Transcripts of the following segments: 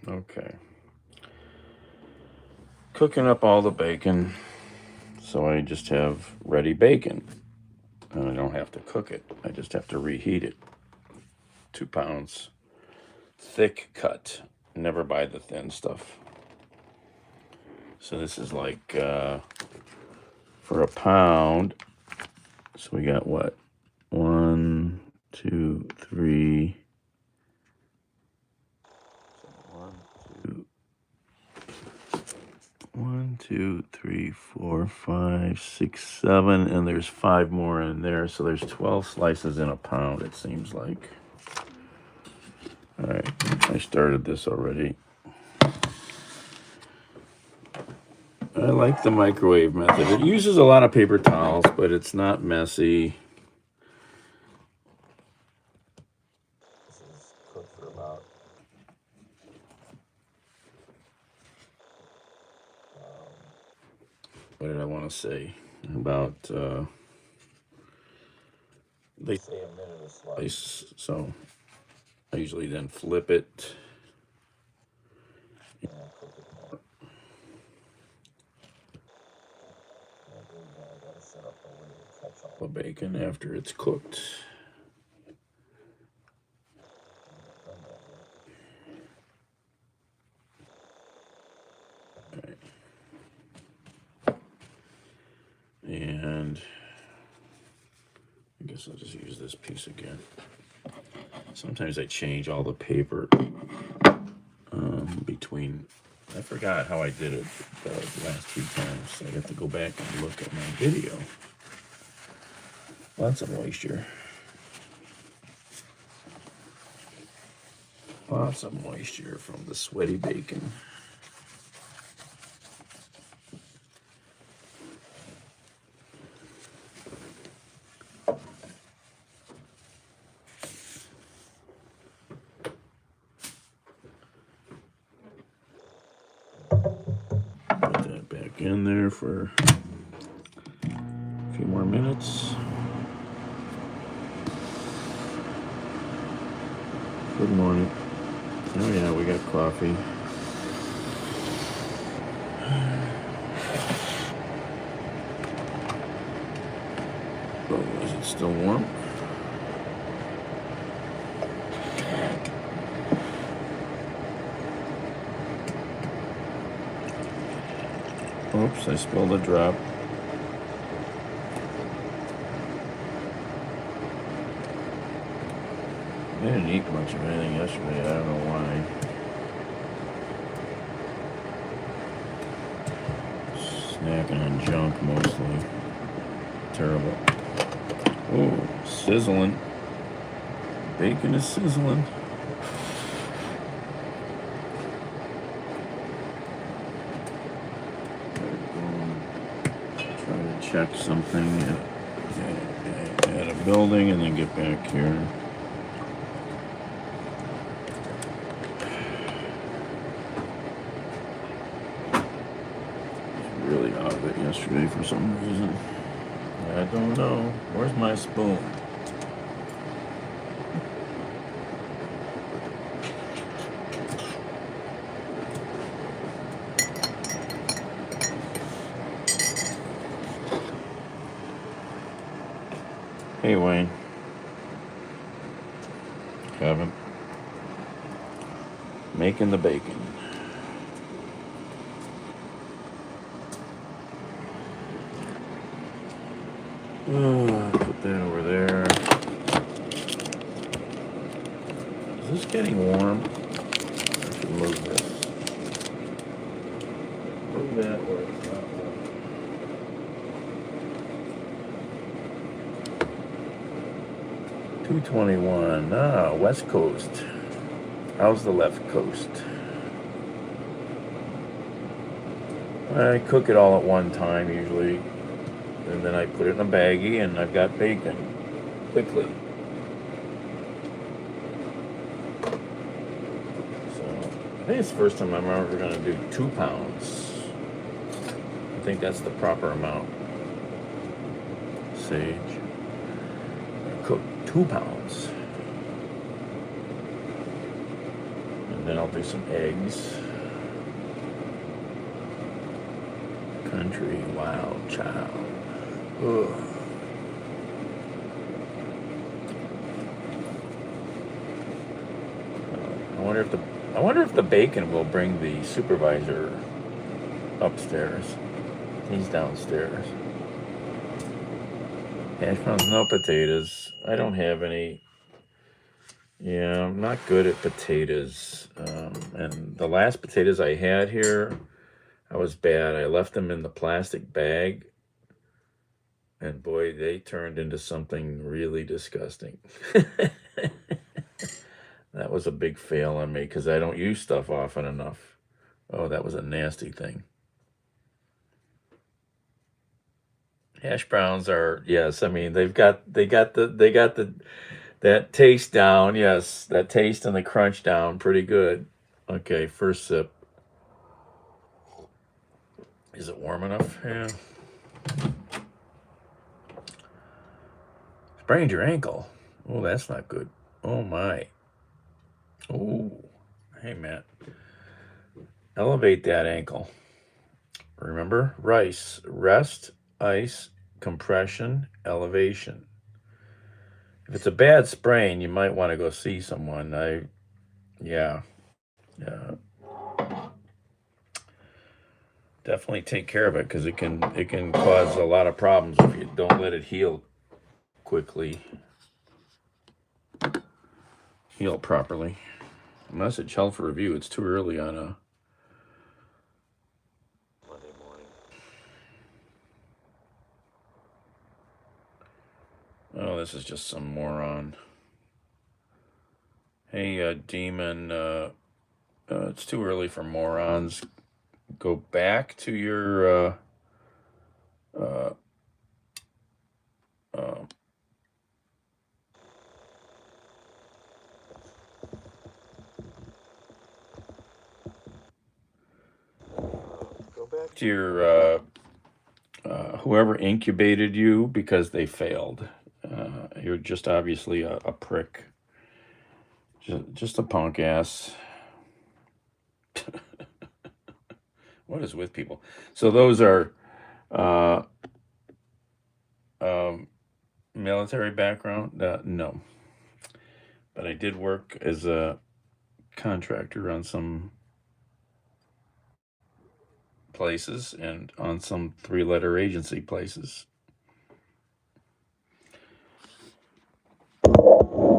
Okay. Cooking up all the bacon, so I just have ready bacon. And I don't have to cook it. I just have to reheat it. 2 pounds. Thick cut. Never buy the thin stuff. So this is like for a pound. So we got what? 1, 2, 3. 1, 2, 3, 4, 5, 6, 7, and there's 5 more in there. So there's 12 slices in a pound, it seems like. All right, I started this already. I like the microwave method. It uses a lot of paper towels, but it's not messy. This is cooked for about what did I want to say? About they say a minute a slice, so I usually then flip it. And cook it more. I gotta set up a way to catch all the bacon after it's cooked. Okay. And I guess I'll just use this piece again. Sometimes I change all the paper between. I forgot how I did it the last few times. So I have to go back and look at my video. Lots of moisture. Lots of moisture from the sweaty bacon. Put that back in there for a few more minutes. Good morning. Oh yeah, we got coffee. Oh, is it still warm? Oops, I spilled a drop. I didn't eat much of anything yesterday. I don't know why. Snacking on junk mostly. Terrible. Ooh, sizzling. Bacon is sizzling. Try to check something at a building and then get back here. Really out of it yesterday for some reason. I don't know. Where's my spoon? Hey, Wayne. Kevin. Making the bacon. Put that over there. Is this getting warm? I should move this. Move that where it's not warm. $2.21. Ah, West Coast. How's the left coast? I cook it all at one time usually, and then I put it in a baggie, and I've got bacon quickly. So I think it's the first time I'm ever going to do 2 pounds. I think that's the proper amount. Sage. I cook 2 pounds. And then I'll do some eggs. Country Wild Child. Ugh. I wonder if the bacon will bring the supervisor upstairs. He's downstairs. Hash browns, no potatoes. I don't have any. Yeah, I'm not good at potatoes. And the last potatoes I had here, I was bad. I left them in the plastic bag. And boy, they turned into something really disgusting. That was a big fail on me because I don't use stuff often enough. Oh, that was a nasty thing. Hash browns are, yes, I mean they got that taste down, yes, that taste and the crunch down pretty good. Okay, first sip. Is it warm enough? Yeah. Sprained your ankle. Oh, that's not good. Oh my. Oh, hey Matt. Elevate that ankle. Remember, rice, rest, ice, compression, elevation. If it's a bad sprain, you might want to go see someone. Yeah, definitely take care of it because it can cause a lot of problems if you don't let it heal quickly, heal properly. Message held for review. It's too early on a Monday morning. Oh, this is just some moron. Hey, Demon, it's too early for morons. Go back to your, go back to your, whoever incubated you because they failed. You're just obviously a prick. Just a punk ass. What is with people? So those are military background? No. But I did work as a contractor on some places and on some 3-letter agency places.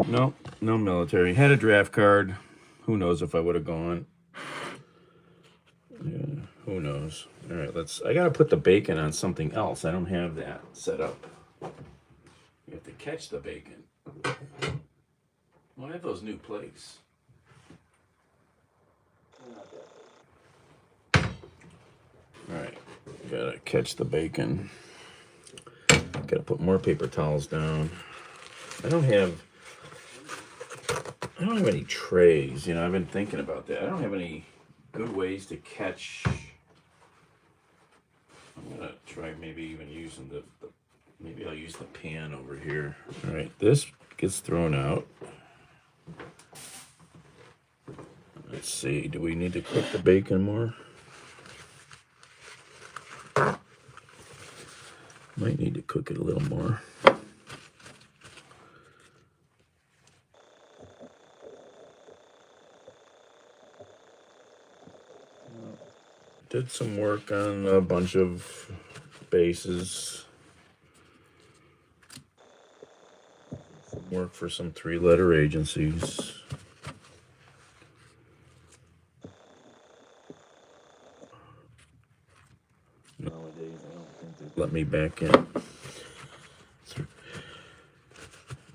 No military. Had a draft card. Who knows if I would have gone. Yeah, who knows? All right, I gotta put the bacon on something else. I don't have that set up. You have to catch the bacon. Well, I have those new plates. All right, gotta catch the bacon. Gotta put more paper towels down. I don't have any trays. You know, I've been thinking about that. I don't have any good ways to catch. I'm gonna try maybe even using maybe I'll use the pan over here. All right, this gets thrown out. Let's see, do we need to cook the bacon more? Might need to cook it a little more. Did some work on a bunch of bases. Some work for some 3-letter agencies. Nowadays, I don't think they'd let me back in.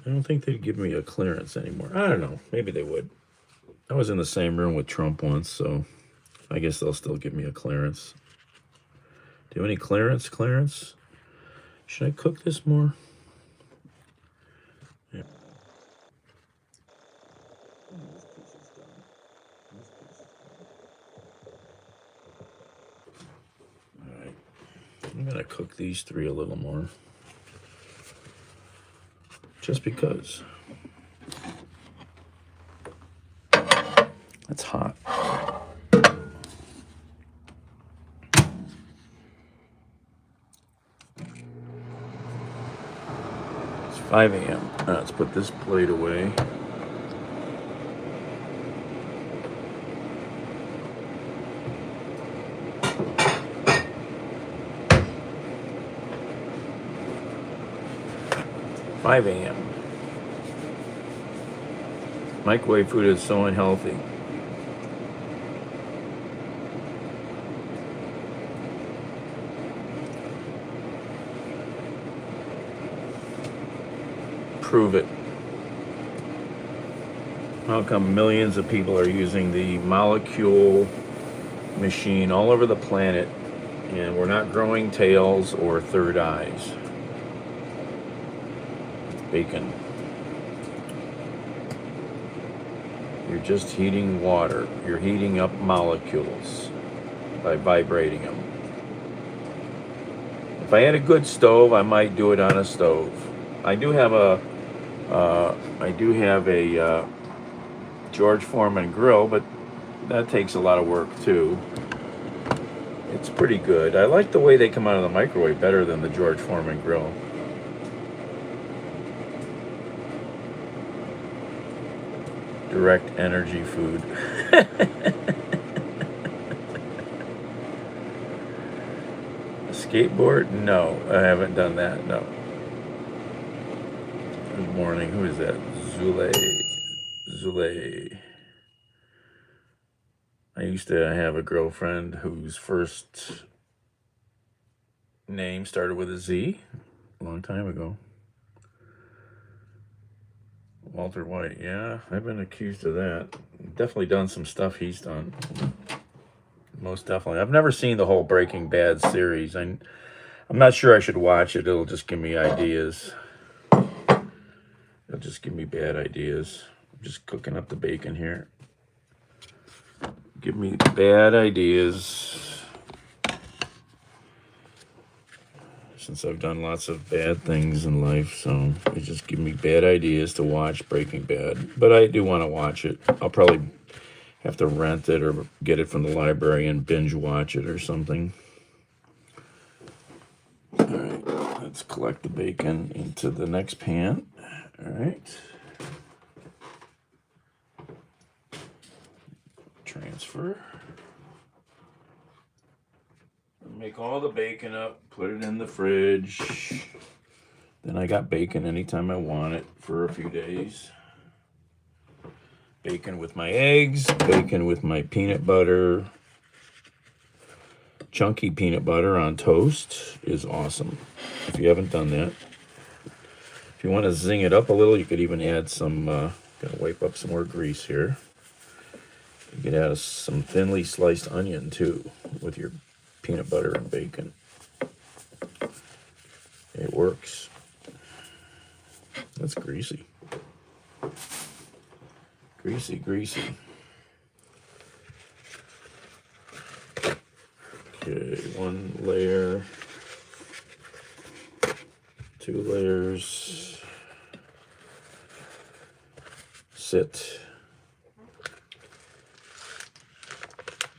I don't think they'd give me a clearance anymore. I don't know. Maybe they would. I was in the same room with Trump once, so I guess they'll still give me a clearance. Do you have any clearance? Should I cook this more? Yeah. All right. I'm going to cook these 3 a little more. Just because. That's hot. 5 a.m. Let's put this plate away. "5 a.m. Microwave food is so unhealthy. Prove it. How come millions of people are using the molecule machine all over the planet and we're not growing tails or third eyes?" It's bacon. You're just heating water. You're heating up molecules by vibrating them. If I had a good stove, I might do it on a stove. I do have a George Foreman grill, but that takes a lot of work too. It's pretty good. I like the way they come out of the microwave better than the George Foreman grill. Direct energy food. Skateboard? No, I haven't done that. No. Good morning. Who is that? Zule. I used to have a girlfriend whose first name started with a Z a long time ago. Walter White. Yeah, I've been accused of that. Definitely done some stuff he's done. Most definitely. I've never seen the whole Breaking Bad series. I'm not sure I should watch it. It'll just give me ideas. It'll just give me bad ideas. I'm just cooking up the bacon here. Give me bad ideas. Since I've done lots of bad things in life, so it just give me bad ideas to watch Breaking Bad. But I do want to watch it. I'll probably have to rent it or get it from the library and binge watch it or something. All right, let's collect the bacon into the next pan. All right. Transfer. Make all the bacon up, put it in the fridge. Then I got bacon anytime I want it for a few days. Bacon with my eggs, bacon with my peanut butter. Chunky peanut butter on toast is awesome. If you haven't done that. If you want to zing it up a little, you could even add some, gonna wipe up some more grease here. You could add some thinly sliced onion too with your peanut butter and bacon. It works. That's greasy. Greasy, greasy. Okay, 1 layer, 2 layers. Sit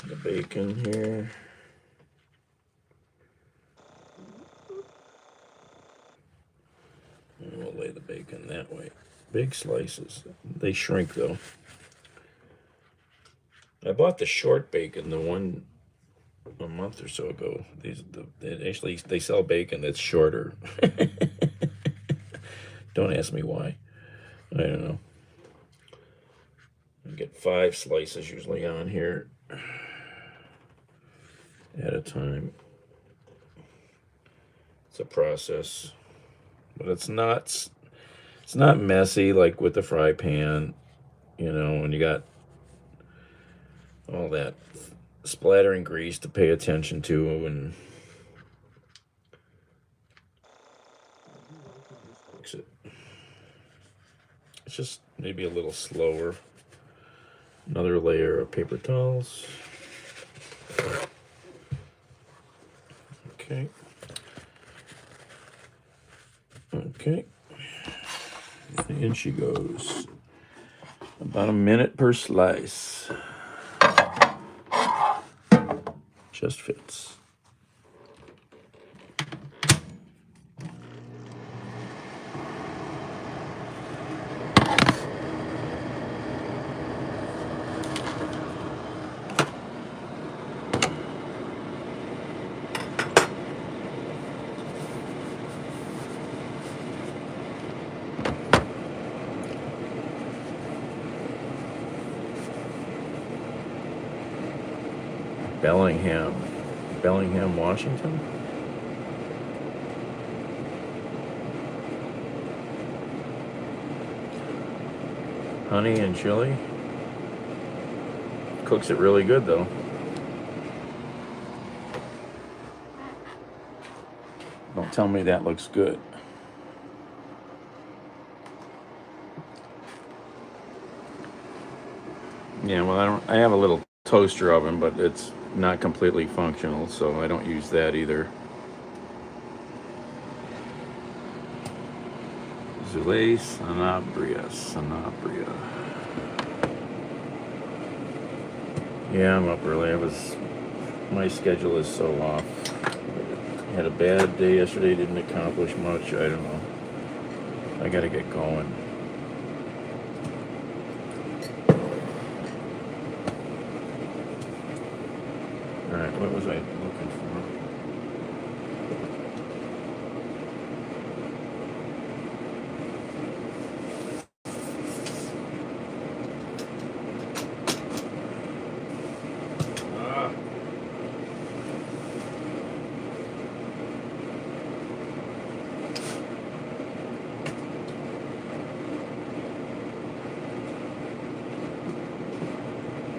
the bacon here. And we'll lay the bacon that way. Big slices. They shrink though. I bought the short bacon, the one a month or so ago. They sell bacon that's shorter. Don't ask me why. I don't know. I get 5 slices usually on here at a time. It's a process, but it's not messy like with the fry pan, you know, when you got all that splattering grease to pay attention to, and mix it. It's just maybe a little slower. Another layer of paper towels. Okay. Okay. And in she goes. About a minute per slice. Just fits. Bellingham, Washington. Honey and chili. Cooks it really good though. Don't tell me that looks good. Yeah, well, I have a little toaster oven, but it's not completely functional, so I don't use that either. Zulay Sanabria. Yeah, I'm up early. My schedule is so off. Had a bad day yesterday, didn't accomplish much. I don't know. I gotta get going. Alright, what was I looking for?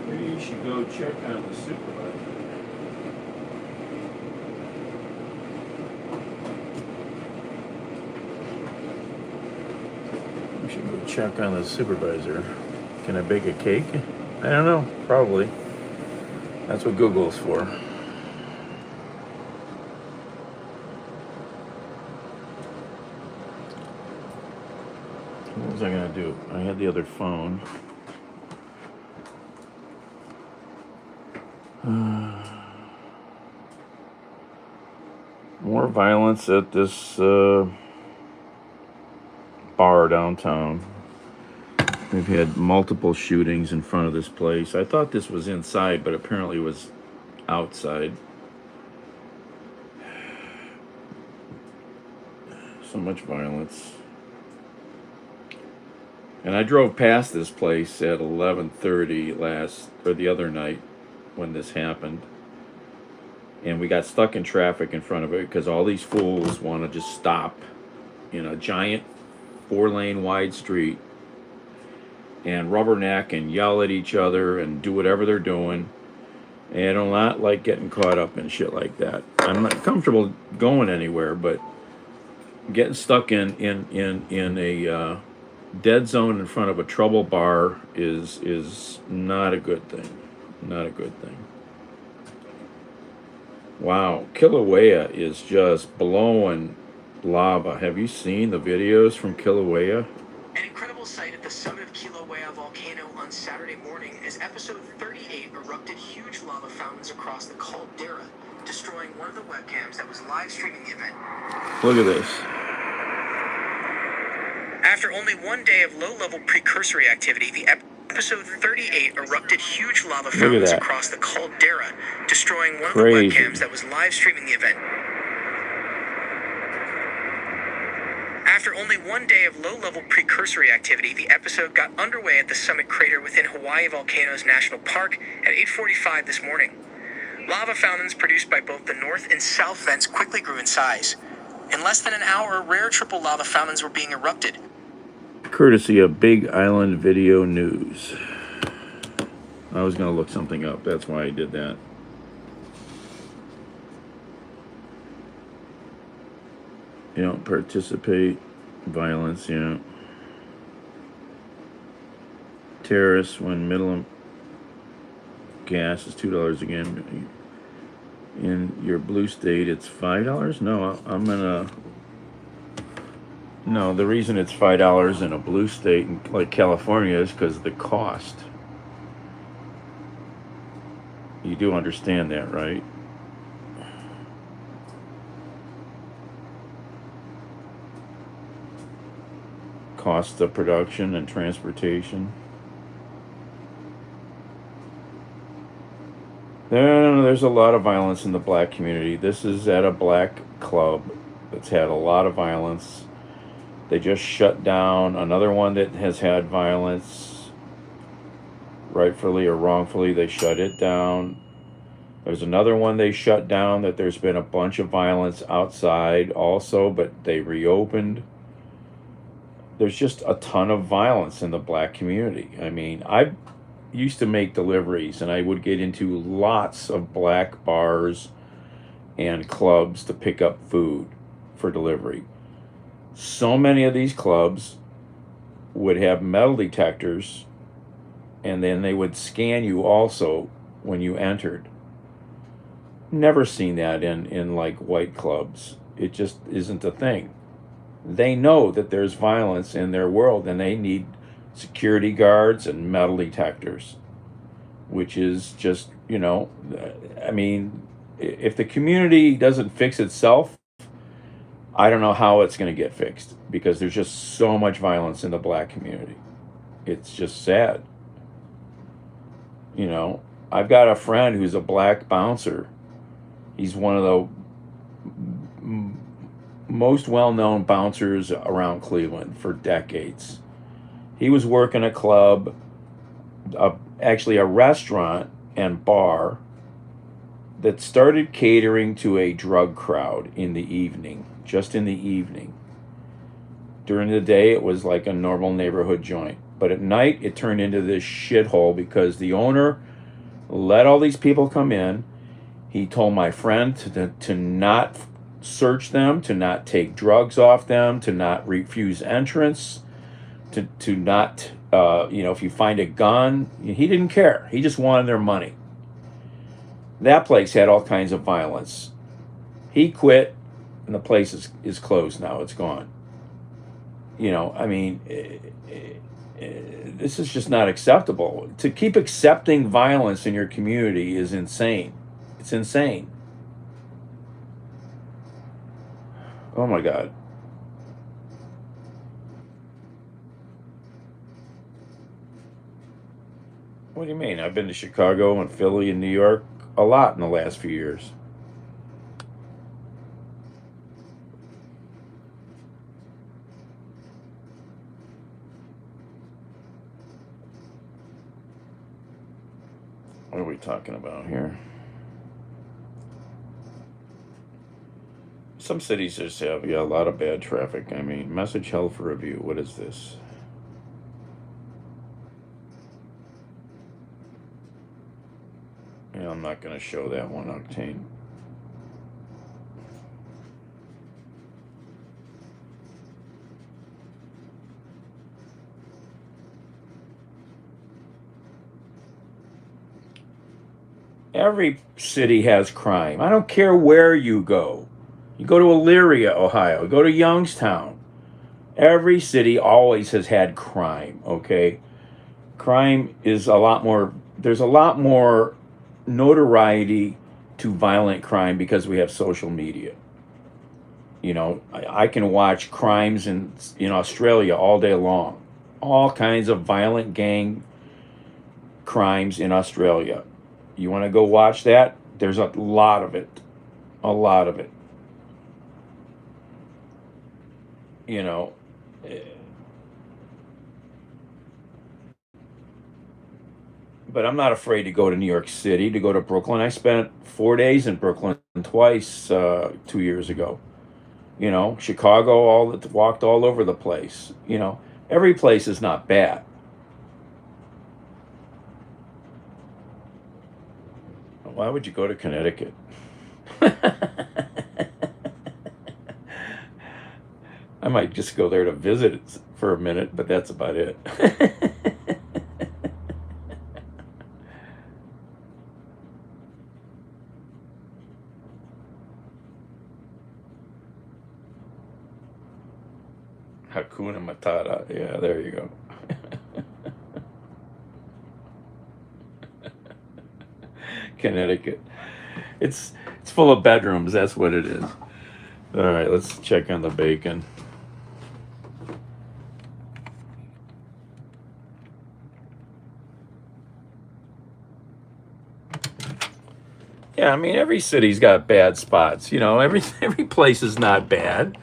Maybe you should go check on the supervisor. We should go check on the supervisor. Can I bake a cake? I don't know. Probably. That's what Google's for. What was I gonna do? I had the other phone. More violence at this bar downtown. We've had multiple shootings in front of this place. I thought this was inside, but apparently it was outside. So much violence. And I drove past this place at 11:30 the other night when this happened. And we got stuck in traffic in front of it because all these fools want to just stop in a giant 4-lane wide street and rubberneck and yell at each other and do whatever they're doing. And I do not like getting caught up in shit like that. I'm not comfortable going anywhere, but getting stuck in a dead zone in front of a trouble bar is not a good thing. Not a good thing. Wow, Kilauea is just blowing lava. Have you seen the videos from Kilauea? An incredible sight at the summit of Kilauea volcano on Saturday morning as episode 38 erupted huge lava fountains across the caldera, destroying one of the webcams that was live streaming the event. Look at this. After only one day of low-level precursory activity, the episode 38 erupted huge lava fountains across the caldera, destroying one of the webcams that was live streaming the event. After only one day of low-level precursory activity, the episode got underway at the summit crater within Hawaii Volcanoes National Park at 8:45 this morning. Lava fountains produced by both the north and south vents quickly grew in size. In less than an hour, rare triple lava fountains were being erupted. Courtesy of Big Island Video News. I was going to look something up. That's why I did that. You don't participate. Violence, yeah. Terrorists when middle gas is $2 again. In your blue state, it's $5? No, I'm gonna... No, the reason it's $5 in a blue state like California is because of the cost. You do understand that, right? Cost of production and transportation. There's a lot of violence in the black community. This is at a black club that's had a lot of violence. They just shut down another one that has had violence. Rightfully or wrongfully, they shut it down. There's another one they shut down that there's been a bunch of violence outside also, but they reopened. There's just a ton of violence in the black community. I mean, I used to make deliveries and I would get into lots of black bars and clubs to pick up food for delivery. So many of these clubs would have metal detectors, and then they would scan you also when you entered. Never seen that in like white clubs. It just isn't a thing. They know that there's violence in their world and they need security guards and metal detectors, which is just, I mean, if the community doesn't fix itself, I don't know how it's going to get fixed, because there's just so much violence in the black community. It's just sad. I've got a friend who's a black bouncer. He's one of the most well-known bouncers around Cleveland for decades. He was working a club, actually a restaurant and bar, that started catering to a drug crowd in the evening, just in the evening. During the day, it was like a normal neighborhood joint. But at night, it turned into this shithole because the owner let all these people come in. He told my friend to not search them, to not take drugs off them, to not refuse entrance, to not, if you find a gun, he didn't care. He just wanted their money. That place had all kinds of violence. He quit, and the place is closed now. It's gone. I mean, this is just not acceptable. To keep accepting violence in your community is insane. It's insane. Oh my God. What do you mean? I've been to Chicago and Philly and New York a lot in the last few years. What are we talking about here? Some cities just have, a lot of bad traffic. I mean, message held for review. What is this? Yeah, I'm not going to show that one, Octane. Every city has crime. I don't care where you go. You go to Elyria, Ohio. You go to Youngstown. Every city always has had crime, okay? Crime is a lot more, there's a lot more notoriety to violent crime because we have social media. I can watch crimes in Australia all day long. All kinds of violent gang crimes in Australia. You want to go watch that? There's a lot of it. A lot of it. But I'm not afraid to go to New York City, to go to Brooklyn. I spent 4 days in Brooklyn twice 2 years ago. Chicago, walked all over the place. Every place is not bad. Why would you go to Connecticut? I might just go there to visit for a minute, but that's about it. Hakuna Matata. Yeah, there you go. Connecticut. It's full of bedrooms. That's what it is. All right, let's check on the bacon. Yeah, I mean, every city's got bad spots. Every place is not bad.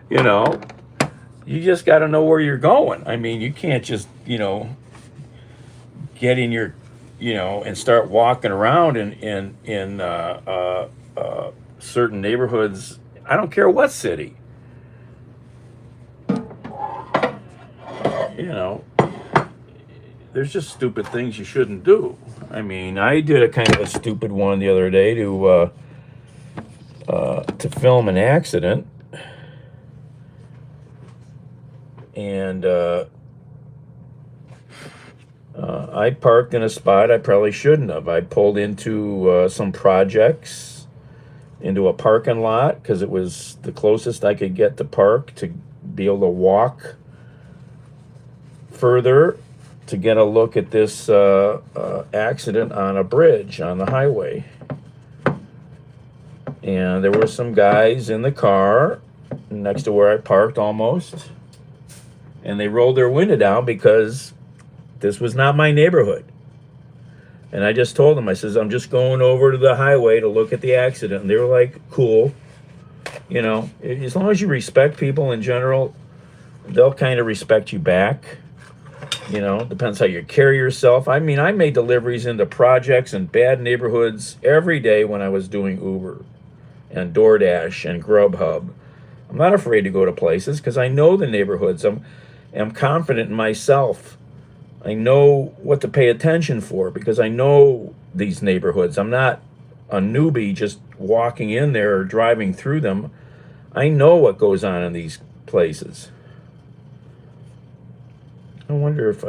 You just got to know where you're going. I mean, you can't just, get in your and start walking around in certain neighborhoods. I don't care what city. You know, there's just stupid things you shouldn't do. I mean, I did a kind of a stupid one the other day to film an accident, and I parked in a spot I probably shouldn't have. I pulled into some projects, into a parking lot, because it was the closest I could get to park to be able to walk further to get a look at this accident on a bridge on the highway. And there were some guys in the car next to where I parked almost, and they rolled their window down because this was not my neighborhood. And I just told them, I says, I'm just going over to the highway to look at the accident. And they were like, cool. As long as you respect people in general, they'll kind of respect you back. Depends how you carry yourself. I mean, I made deliveries into projects and bad neighborhoods every day when I was doing Uber and DoorDash and Grubhub. I'm not afraid to go to places because I know the neighborhoods. I'm confident in myself. I know what to pay attention for because I know these neighborhoods. I'm not a newbie just walking in there or driving through them. I know what goes on in these places. I wonder if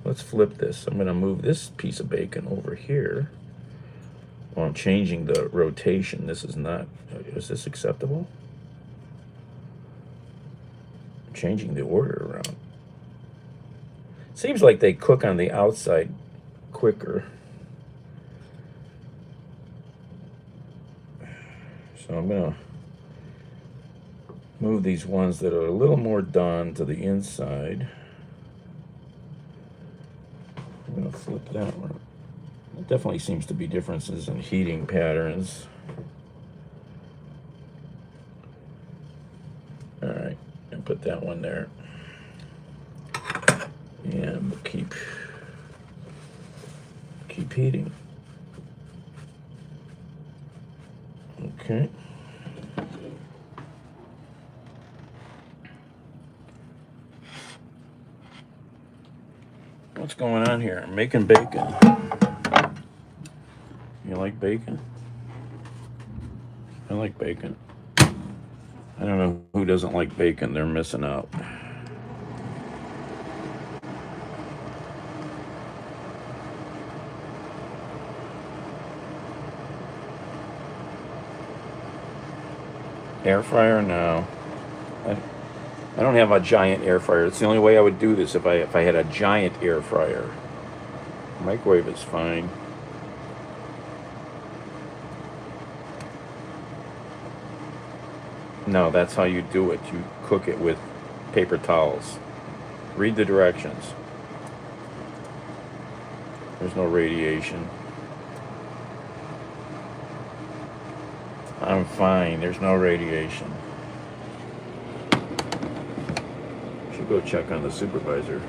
let's flip this. I'm going to move this piece of bacon over here. Well, I'm changing the rotation. This is not, is this acceptable? I'm changing the order around. Seems like they cook on the outside quicker. So I'm going to move these ones that are a little more done to the inside. I'm going to flip that one. There definitely seems to be differences in heating patterns. All right, and put that one there. And we'll keep heating. Okay. What's going on here? I'm making bacon. You like bacon? I like bacon. I don't know who doesn't like bacon. They're missing out. Air fryer? No. I don't have a giant air fryer. It's the only way I would do this if I had a giant air fryer. Microwave is fine. No, that's how you do it. You cook it with paper towels. Read the directions. There's no radiation. I'm fine. There's no radiation. Should go check on the supervisor.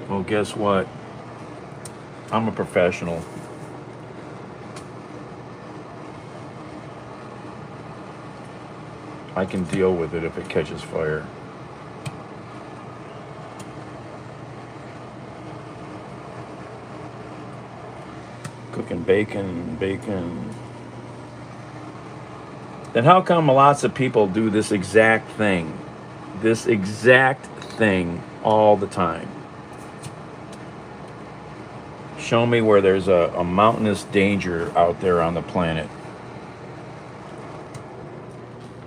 Well, guess what? I'm a professional. I can deal with it if it catches fire. Cooking bacon. Then how come lots of people do this exact thing? This exact thing all the time? Show me where there's a mountainous danger out there on the planet.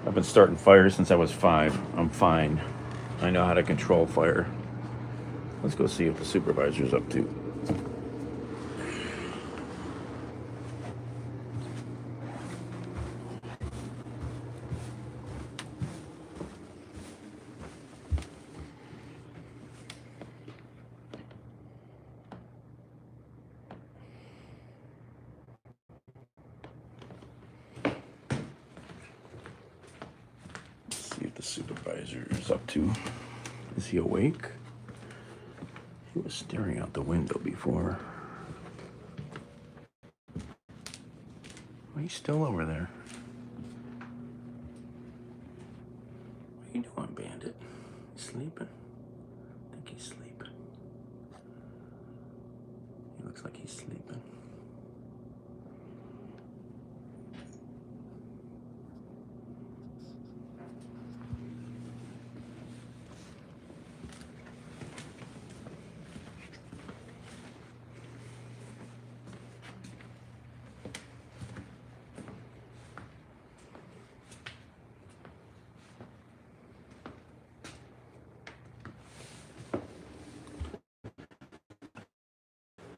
I've been starting fires since I was 5. I'm fine. I know how to control fire. Let's go see what the supervisor's up to. supervisor is up to. Is he awake? He was staring out the window before. Oh, he's still over there. What are you doing, Bandit? He's sleeping? I think he's sleeping. He looks like he's sleeping.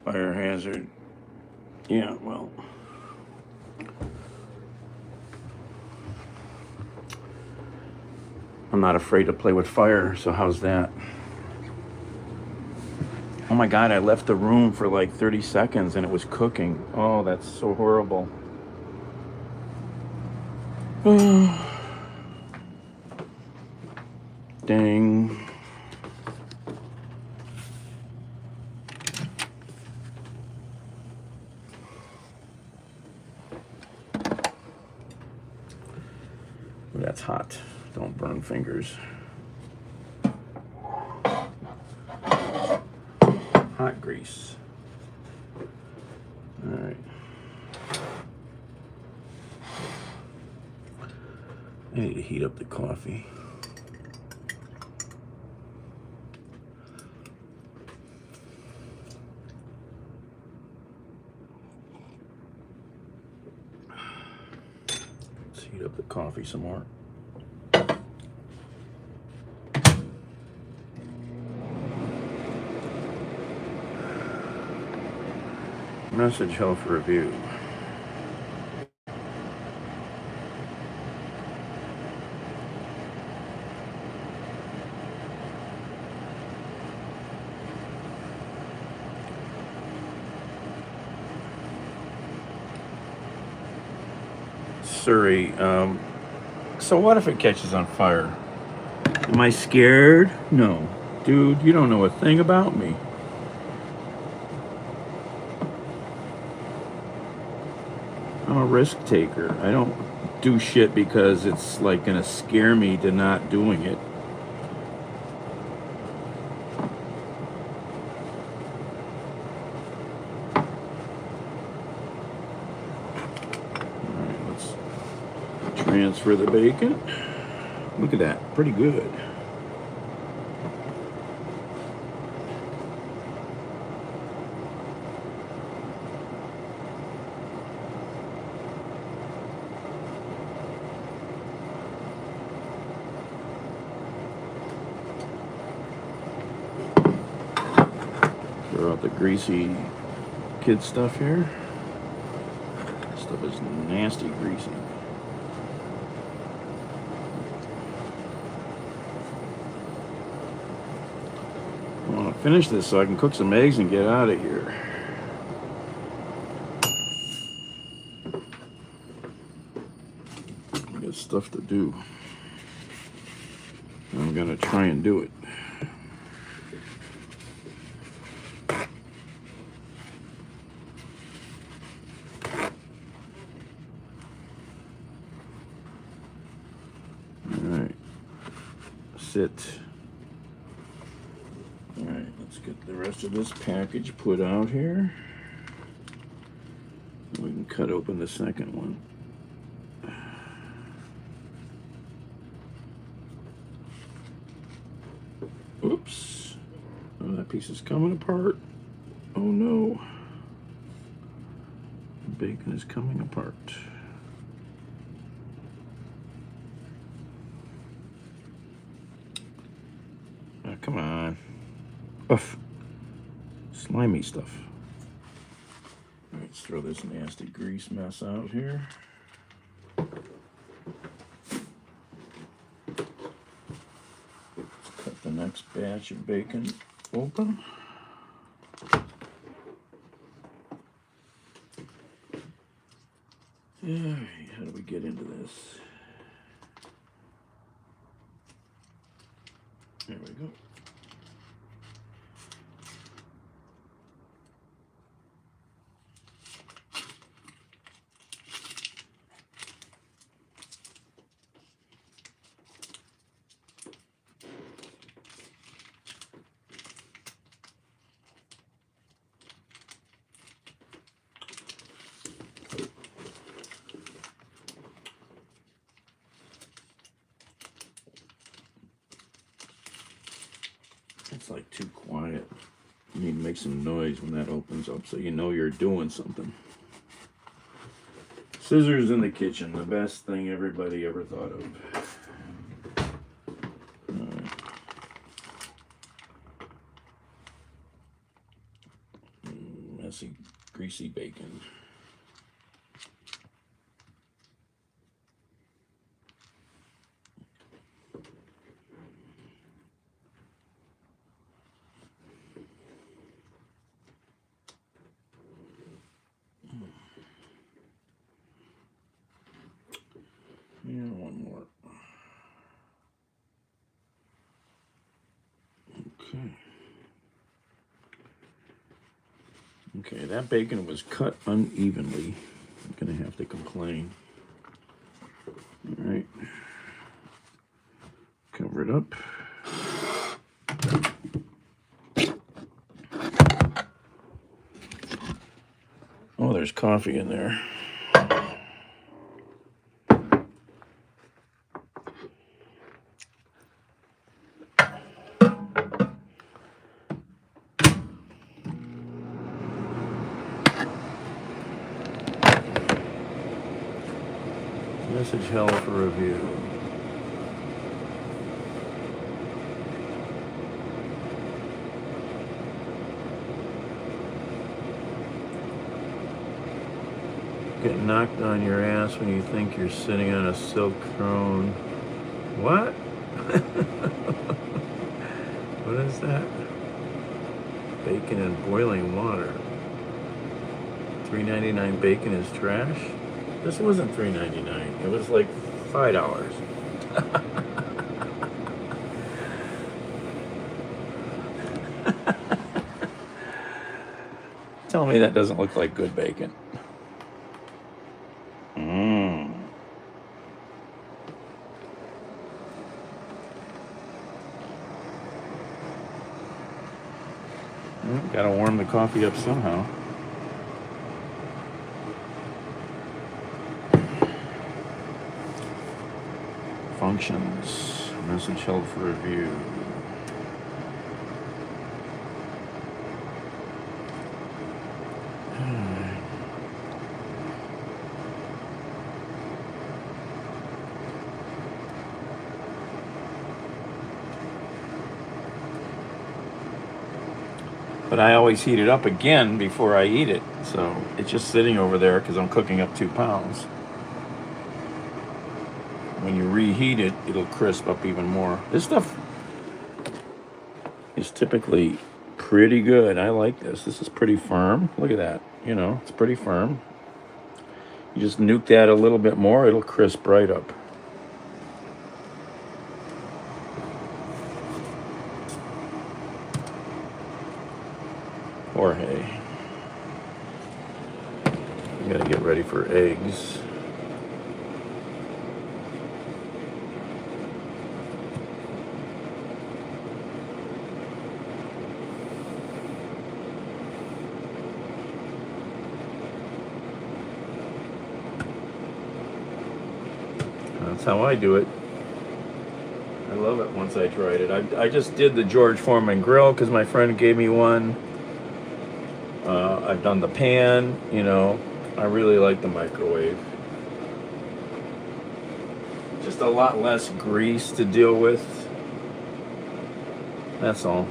Fire hazard. Yeah, well. I'm not afraid to play with fire, so how's that? Oh my God, I left the room for like 30 seconds and it was cooking. Oh, that's so horrible. Dang. That's hot. Don't burn fingers. Hot grease. All right. I need to heat up the coffee. Let's heat up the coffee some more. Message health review. Surrey, so what if it catches on fire? Am I scared? No. Dude, you don't know a thing about me. I'm a risk taker. I don't do shit because it's like gonna scare me to not doing it. Alright, let's transfer the bacon. Look at that, pretty good. Throw out the greasy kid stuff here. This stuff is nasty greasy. I want to finish this so I can cook some eggs and get out of here. I got stuff to do. I'm gonna try and do it. Sit. All right, let's get the rest of this package put out here. We can cut open the second one. Oops. Oh, that piece is coming apart. Oh no. The bacon is coming apart. Come on. Oof. Slimy stuff. All right, let's throw this nasty grease mess out here. Let's cut the next batch of bacon open. All right, how do we get into this? There we go. It's like too quiet. You need to make some noise when that opens up so you know you're doing something. Scissors in the kitchen, the best thing everybody ever thought of. Alright. Messy, greasy bacon. Yeah, one more. Okay. Okay, that bacon was cut unevenly. I'm gonna have to complain. All right. Cover it up. Oh, there's coffee in there. Message held for review. Get knocked on your ass when you think you're sitting on a silk throne. What? What is that? Bacon and boiling water. $3.99 bacon is trash? This wasn't $3.99. It was like $5. Tell me that doesn't look like good bacon. Gotta warm the coffee up somehow. Functions. Message held for review. But I always heat it up again before I eat it. So it's just sitting over there because I'm cooking up 2 pounds. When you reheat it, it'll crisp up even more. This stuff is typically pretty good. I like this. This is pretty firm. Look at that. You know, it's pretty firm. You just nuke that a little bit more, it'll crisp right up. Jorge. I gotta get ready for eggs. That's how I do it. I love it once I tried it. I just did the George Foreman grill because my friend gave me one. I've done the pan, you know. I really like the microwave. Just a lot less grease to deal with. That's all.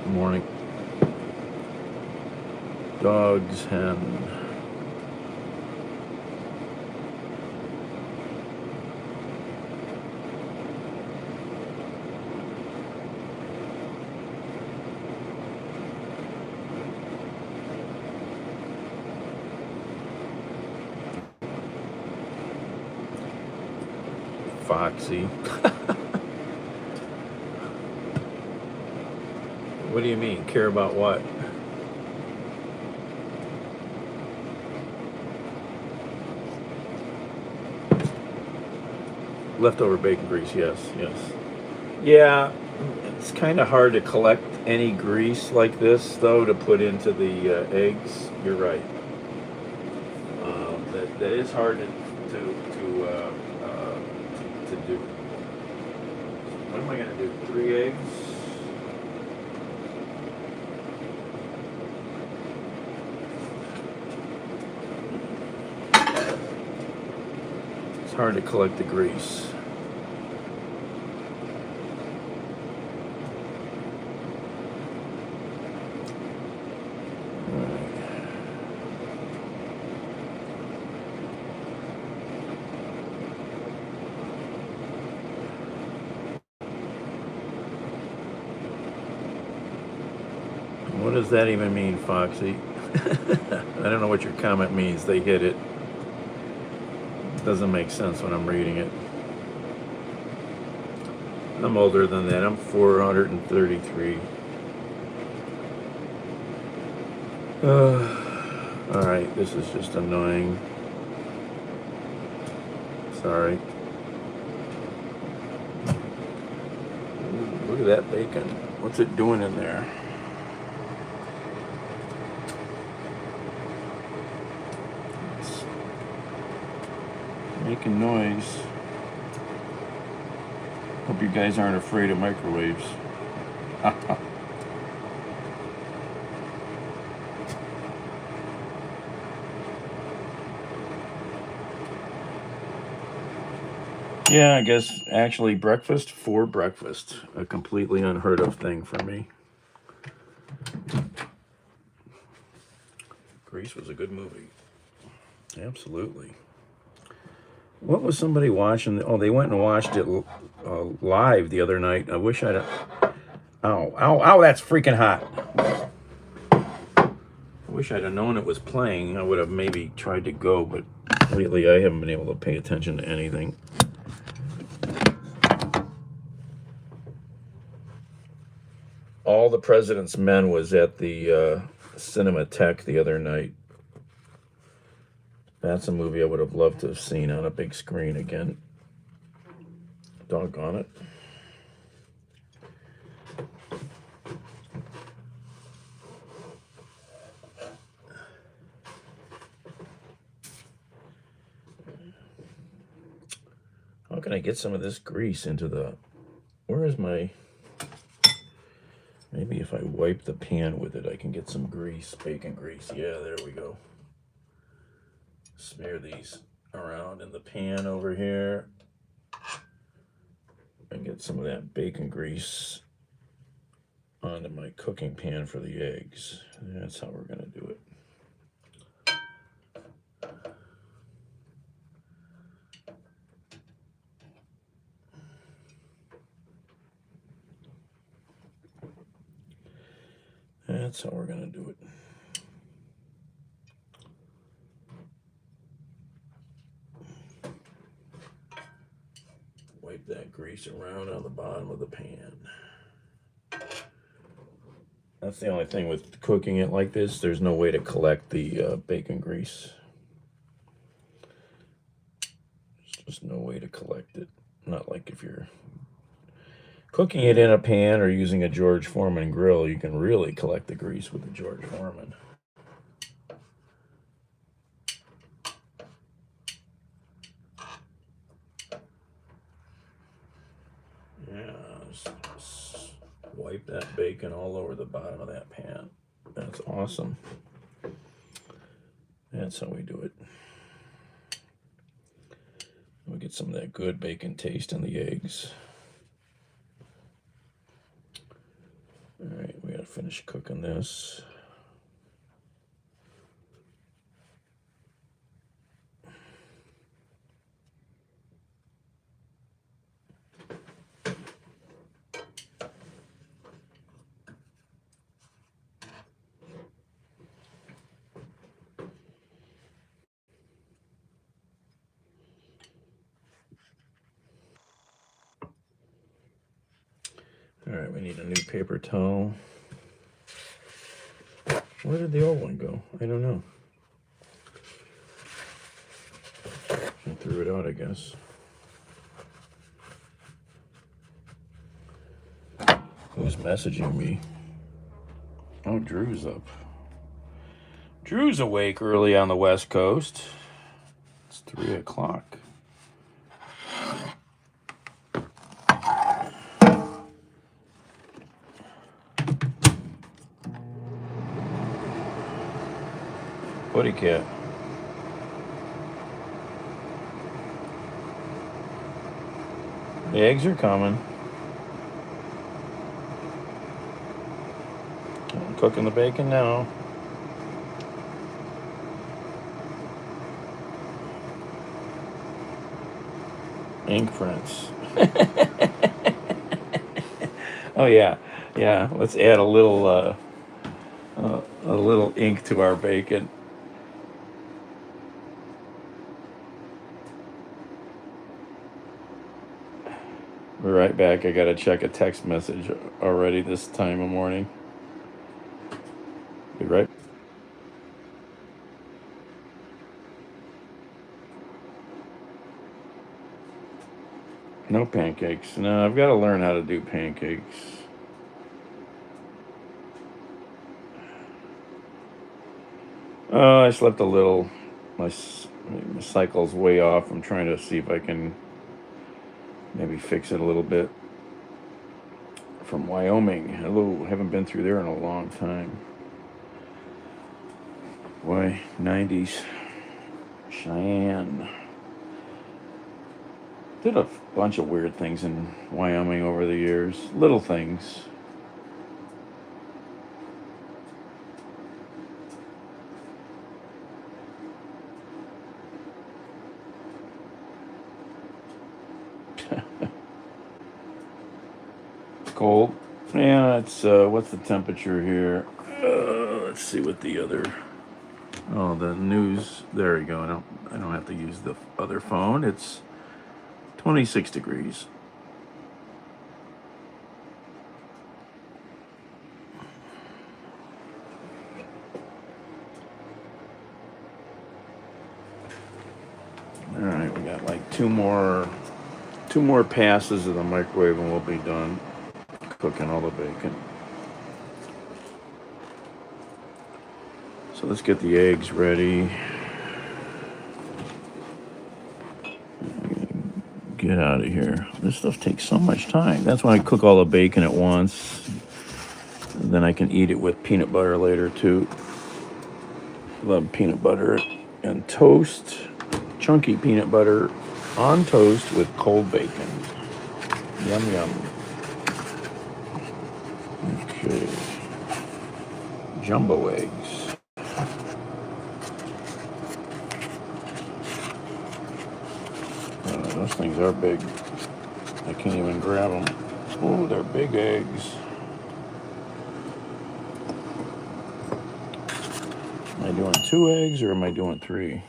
Good morning. Dogs, hen. Foxy. What do you mean? Care about what? Leftover bacon grease, yes. Yeah, it's kind of hard to collect any grease like this, though, to put into the eggs. You're right. That is hard to do. What am I gonna do? 3 eggs? It's hard to collect the grease. What does that even mean, Foxy? I don't know what your comment means. They hit it. Doesn't make sense when I'm reading it. I'm older than that. I'm 433. Alright, this is just annoying. Sorry. Ooh, look at that bacon. What's it doing in there? It's making noise. Hope you guys aren't afraid of microwaves. Yeah, I guess actually breakfast for breakfast. A completely unheard of thing for me. Grease was a good movie. Absolutely. What was somebody watching? Oh, they went and watched it live the other night. I wish I'd... Ow, that's freaking hot. I wish I'd have known it was playing. I would have maybe tried to go, but lately I haven't been able to pay attention to anything. All the President's Men was at the Cinematheque the other night. That's a movie I would have loved to have seen on a big screen again. Doggone it. How can I get some of this grease into the... Where is my... Maybe if I wipe the pan with it, I can get some grease, bacon grease. Yeah, there we go. Smear these around in the pan over here. And get some of that bacon grease onto my cooking pan for the eggs. That's how we're going to do it. That's how we're going to do it. Wipe that grease around on the bottom of the pan. That's the only thing with cooking it like this. There's no way to collect the bacon grease. There's just no way to collect it. Not like if you're cooking it in a pan or using a George Foreman grill, you can really collect the grease with the George Foreman. Yeah, just wipe that bacon all over the bottom of that pan. That's awesome. That's how we do it. We get some of that good bacon taste in the eggs. All right, we gotta finish cooking this. All right, we need a new paper towel. Where did the old one go? I don't know. I threw it out, I guess. Who's messaging me? Oh, Drew's up. Drew's awake early on the West Coast. It's 3 o'clock. Buddy cat. The eggs are coming. I'm cooking the bacon now. Ink prints. Oh yeah, yeah. Let's add a little ink to our bacon. Be right back. I gotta check a text message already this time of morning. Be right. No pancakes. No, I've got to learn how to do pancakes. I slept a little. My cycle's way off. I'm trying to see if I can maybe fix it a little bit. From Wyoming. Hello, haven't been through there in a long time. Boy, 90s. Cheyenne. Did a bunch of weird things in Wyoming over the years. Little things. It's cold. Yeah, it's, what's the temperature here? Let's see what the other... Oh, the news. There we go. I don't have to use the other phone. It's 26 degrees. All right, we got like two more passes of the microwave and we'll be done cooking all the bacon. So let's get the eggs ready. Get out of here. This stuff takes so much time. That's why I cook all the bacon at once. And then I can eat it with peanut butter later too. Love peanut butter and toast. Chunky peanut butter on toast with cold bacon. Yum, yum. Okay. Jumbo eggs. Those things are big. I can't even grab them. Oh, they're big eggs. Am I doing 2 eggs or am I doing 3?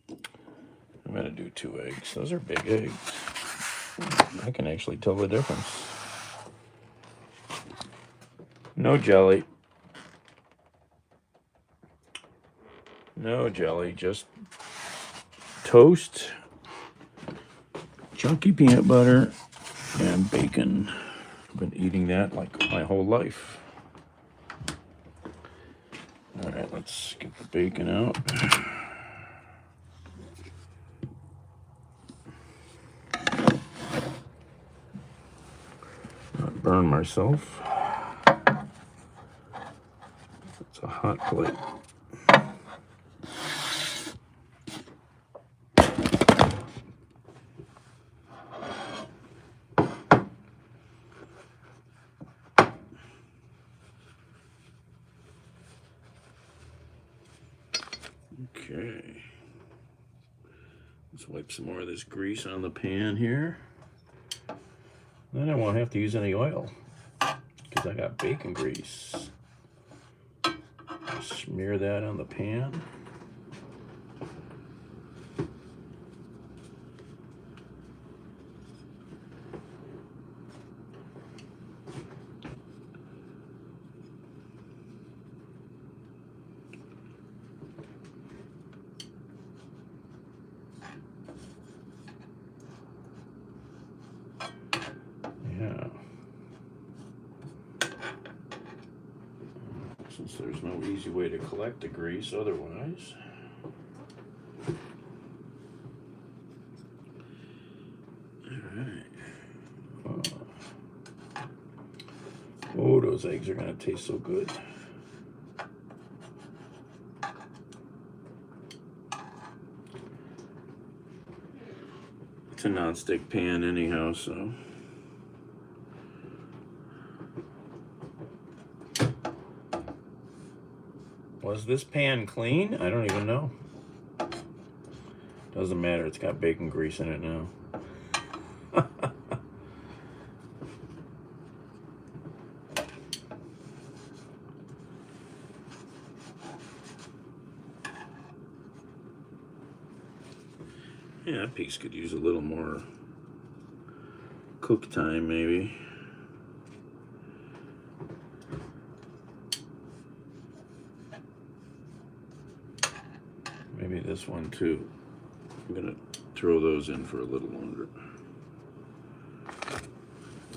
I'm going to do 2 eggs. Those are big eggs. I can actually tell the difference. No jelly. No jelly, just toast, chunky peanut butter, and bacon. I've been eating that like my whole life. All right, let's get the bacon out. Not burn myself. It's a hot plate. Okay. Let's wipe some more of this grease on the pan here. Then I won't have to use any oil because I got bacon grease. Just smear that on the pan. since there's no easy way to collect the grease otherwise. Alright. Oh, those eggs are going to taste so good. It's a non-stick pan anyhow, so. Was this pan clean? I don't even know. Doesn't matter, it's got bacon grease in it now. Yeah, that piece could use a little more cook time, maybe. Maybe this one too. I'm gonna throw those in for a little longer.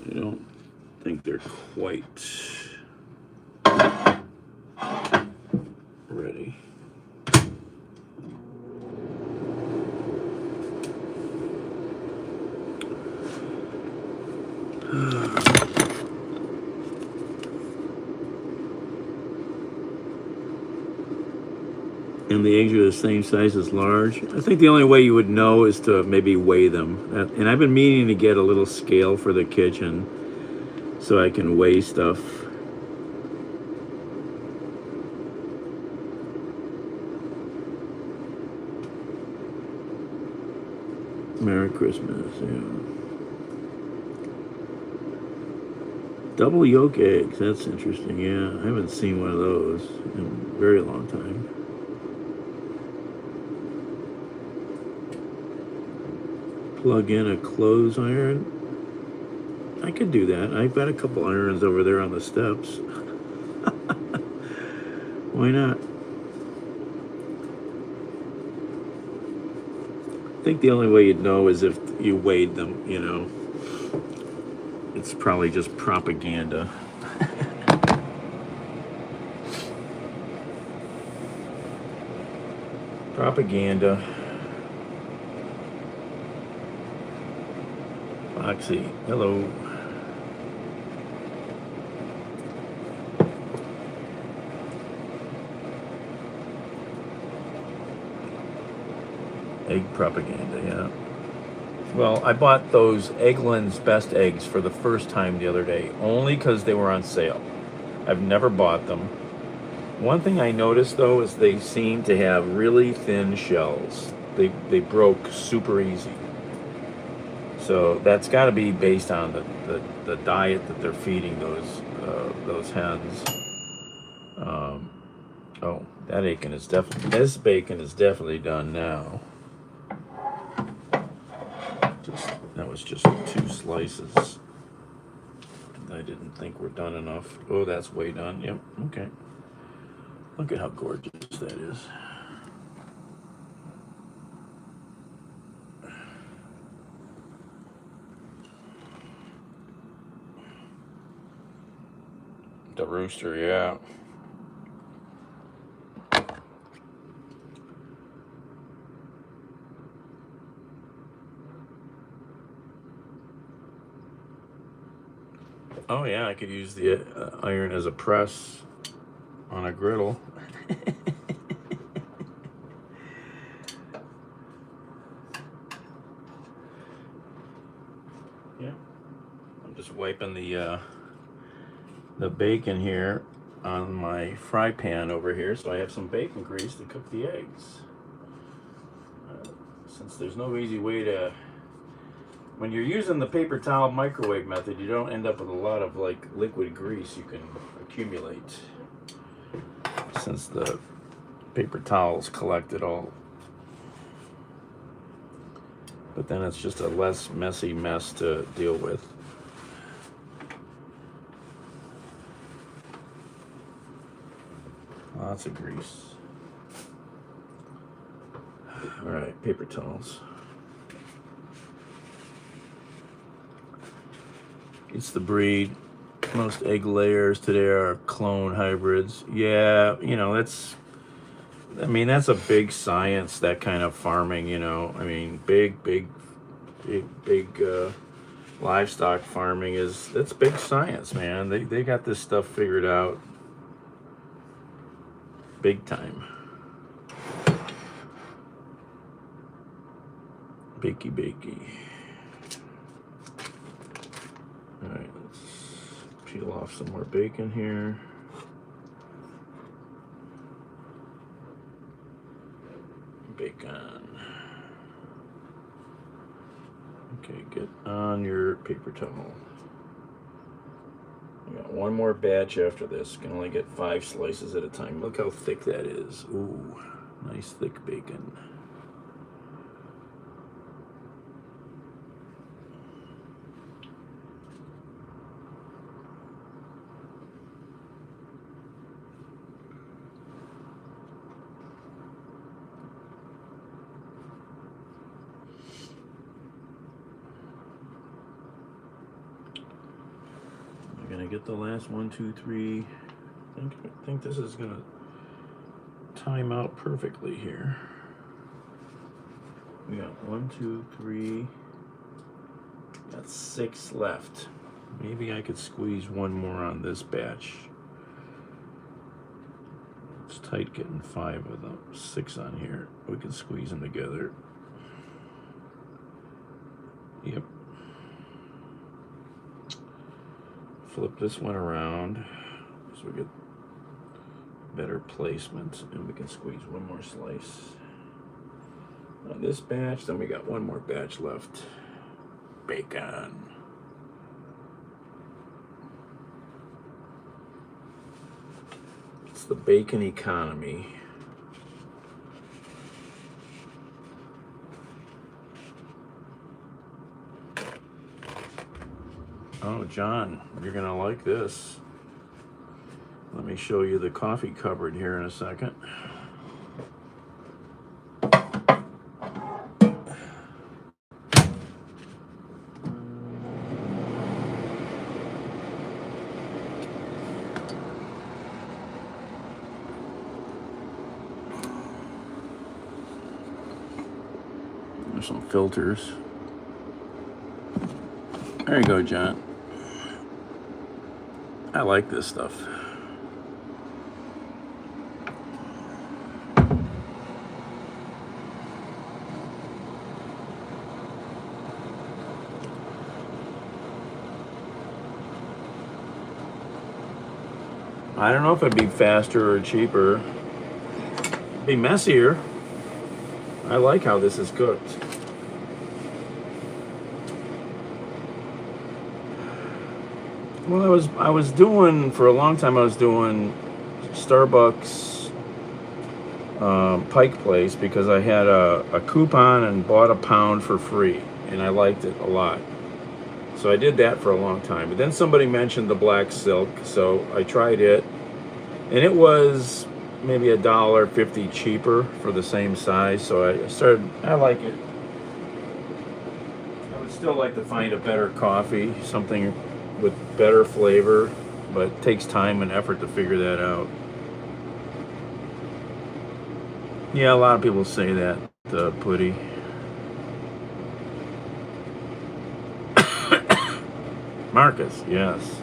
I don't think they're quite ready. And the eggs are the same size as large. I think the only way you would know is to maybe weigh them. And I've been meaning to get a little scale for the kitchen so I can weigh stuff. Merry Christmas, yeah. Double yolk eggs, that's interesting, yeah. I haven't seen one of those in a very long time. Plug in a clothes iron. I could do that. I've got a couple irons over there on the steps. Why not? I think the only way you'd know is if you weighed them, you know. It's probably just propaganda. Propaganda. Foxy, hello. Egg propaganda, yeah. Well, I bought those Eggland's Best Eggs for the first time the other day, only because they were on sale. I've never bought them. One thing I noticed, though, is they seem to have really thin shells. They broke super easy. So that's got to be based on the diet that they're feeding those hens. Oh, that bacon is this bacon is definitely done now. That was just 2 slices. I didn't think were done enough. Oh, that's way done. Yep. Okay. Look at how gorgeous that is. The rooster, yeah. Oh yeah, I could use the iron as a press on a griddle. Yeah, I'm just wiping the bacon here on my fry pan over here, so I have some bacon grease to cook the eggs. Since there's no easy way to, when you're using the paper towel microwave method, you don't end up with a lot of like liquid grease you can accumulate, since the paper towels collect it all. But then it's just a less messy mess to deal with. Lots of grease. All right, paper towels. It's the breed. Most egg layers today are clone hybrids. Yeah, that's a big science, that kind of farming, big livestock farming that's big science, man. They got this stuff figured out big time. Bakey. All right, let's peel off some more bacon here. Bacon. Okay, get on your paper towel. I got one more batch after this. Can only get 5 slices at a time. Look how thick that is. Ooh, nice thick bacon. Get the last 1, 2, 3. I think this is gonna time out perfectly here. We got 1, 2, 3. Got 6 left. Maybe I could squeeze one more on this batch. It's tight getting 5 of them. 6 on here. We can squeeze them together. Yep. Flip this one around so we get better placement, and we can squeeze one more slice on this batch. Then we got one more batch left. Bacon. It's the bacon economy. Oh, John, you're gonna like this. Let me show you the coffee cupboard here in a second. There's some filters. There you go, John. I like this stuff. I don't know if it'd be faster or cheaper. It'd be messier. I like how this is cooked. Well, I was doing, for a long time, I was doing Starbucks Pike Place because I had a coupon and bought a pound for free, and I liked it a lot. So I did that for a long time. But then somebody mentioned the black silk, so I tried it, and it was maybe $1.50 cheaper for the same size. So I like it. I would still like to find a better coffee, something with better flavor, but it takes time and effort to figure that out. Yeah, a lot of people say that, Putty. Marcus, yes.